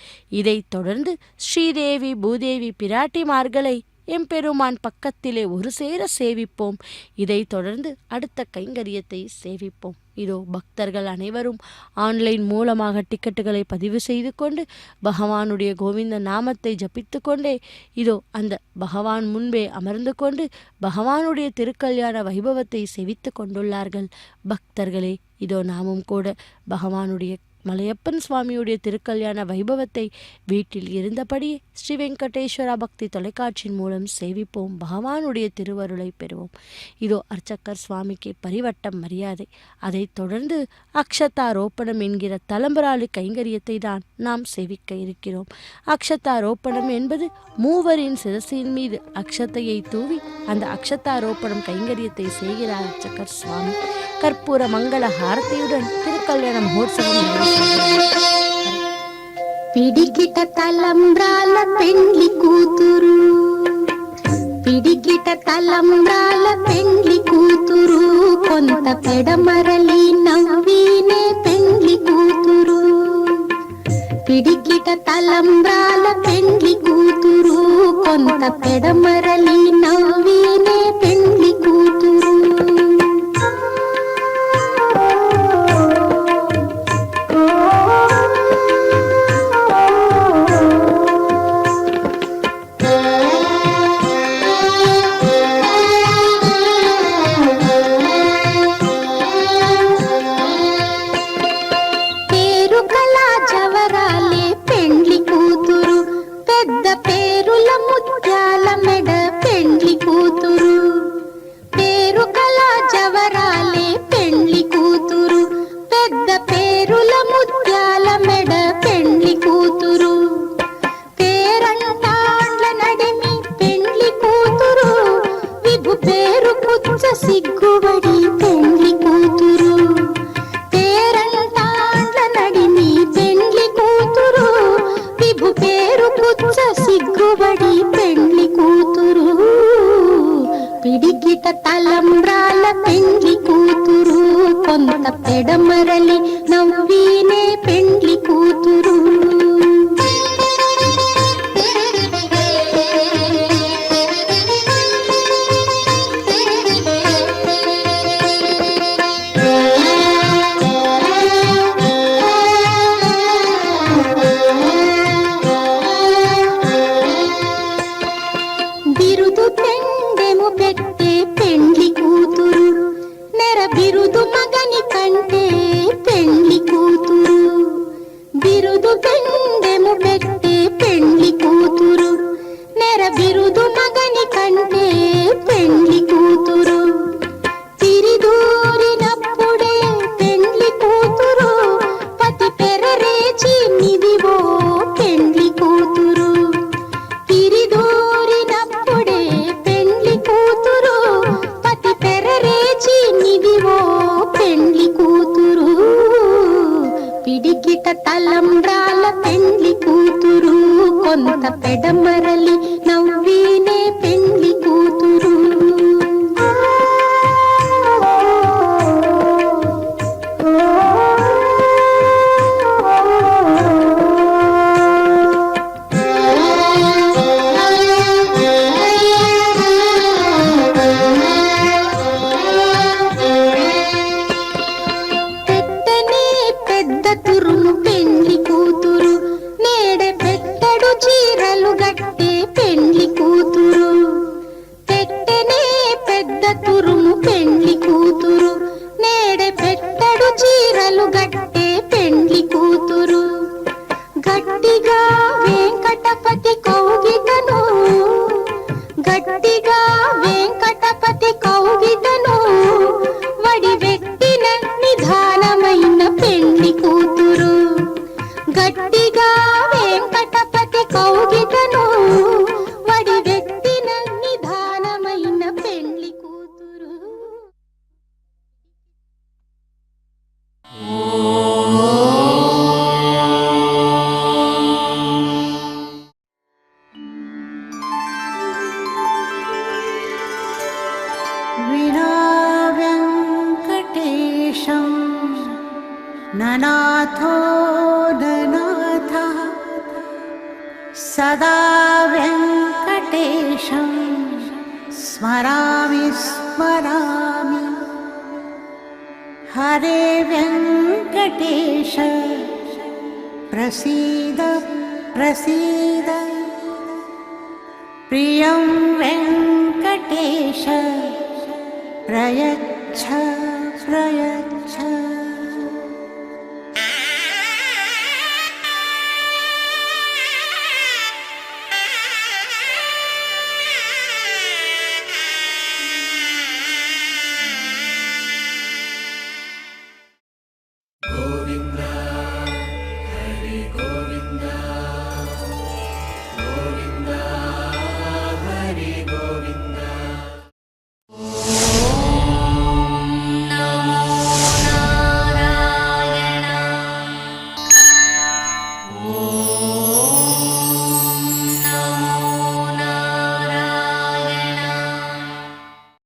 இதைத் தொடர்ந்து ஸ்ரீதேவி பூதேவி பிராட்டிமார்களை எம்பெருமான் பக்கத்திலே ஒரு சேர சேவிப்போம். இதைத் தொடர்ந்து அடுத்த கைங்கரியத்தை சேவிப்போம். இதோ பக்தர்கள் அனைவரும் ஆன்லைன் மூலமாக டிக்கெட்டுகளை பதிவு செய்து கொண்டு பகவானுடைய கோவிந்த நாமத்தை ஜபித்து கொண்டே இதோ அந்த பகவான் முன்பே அமர்ந்து கொண்டு பகவானுடைய திருக்கல்யாண வைபவத்தை செவித்து கொண்டுள்ளார்கள். பக்தர்களே, இதோ நாமும் கூட பகவானுடைய மலையப்பன் சுவாமியுடைய திருக்கல்யாண வைபவத்தை வீட்டில் இருந்தபடியே ஸ்ரீ வெங்கடேஸ்வரா பக்தி தொலைக்காட்சியின் மூலம் சேவிப்போம். பகவானுடைய திருவருளை பெறுவோம். இதோ அர்ச்சகர் சுவாமிக்கு பரிவட்டம் மரியாதை. அதைத் தொடர்ந்து அக்ஷதாரோப்பணம் என்கிற தலம்பராளி கைங்கரியத்தை தான் நாம் சேவிக்க இருக்கிறோம். அக்ஷதாரோப்பணம் என்பது மூவரின் சிரசின் மீது அக்ஷத்தையை தூவி அந்த அக்ஷதாரோப்பணம் கைங்கரியத்தை செய்கிறார் அர்ச்சகர் சுவாமி. கற்பூர மங்கள ஹாரதியுடன் திருக்கல்யாண மகோத்சவம். పిడికిట తలంబ్రాల పెండ్లి కూతురు, పిడికిట తలంబ్రాల పెండ్లి కూతురు, కొంత పెడమరలి నవ్వినే పెండ్లి కూతురు. పిడికిట తలంబ్రాల పెండ్లి కూతురు, కొంత పెడమరలి నవ్వినే పెండ్లి కూతురు. పెండ్లి కొంత పెడమరలి నవ్వీనే పెండ్లి కూతురు. బిరుదు పెండెము పెట్టే పెండ్లి కూతురు, నెర బిరుదు మగని కంటే పెండ్లి కూతురు. బిరుదు పెండెము పెట్టే పెండ్లి కూతురు, నెర బిరుదు మగని కంటే పెండ్లి కూతురు. తిరిదూరినప్పుడే పెండ్లి కూతురు, పతి పెరరేచి నిదివో పెండ్లి కూతురు. తిరిదూరినప్పుడే పెండ్లి కూతురు, పతి పెరరేచి నిదివో పెండ్లి కూతురు. పిడికిట తలంబ్రాల పెండ్లి కూతురు, కొంత పెడమరలి నవ్వీనే పెండ్లి కూతురు. పెట్టనే పెద్ద తురుము పెండ్లి కూతురు, నేడే పెట్టడు చీరలు గట్టే పెండ్లి కూతురు. పెట్టనే పెద్ద తురుము పెండ్లి కూతురు, నేడే పెట్టడు చీరలు గట్టే పెండ్లి కూతురు. గట్టిగా వెంకటపతి కౌగిటను, గట్టిగా వెంకటపతి కౌగిటను, వడి వెట్టిన నిధానమైన పెండ్లి కూతురు. గట్టిగా వెంకటపతి కౌగిటను, వడి వెట్టిన నిధానమైన పెండ్లి కూతురు. विना वेङ्कटेशं ननाथो ननाथः, सदा वेङ्कटेशं स्मरामि स्मरामि. हरे वेङ्कटेश प्रसीद प्रसीद, प्रियं वेङ्कटेश प्रयच्छ प्रयच्छ.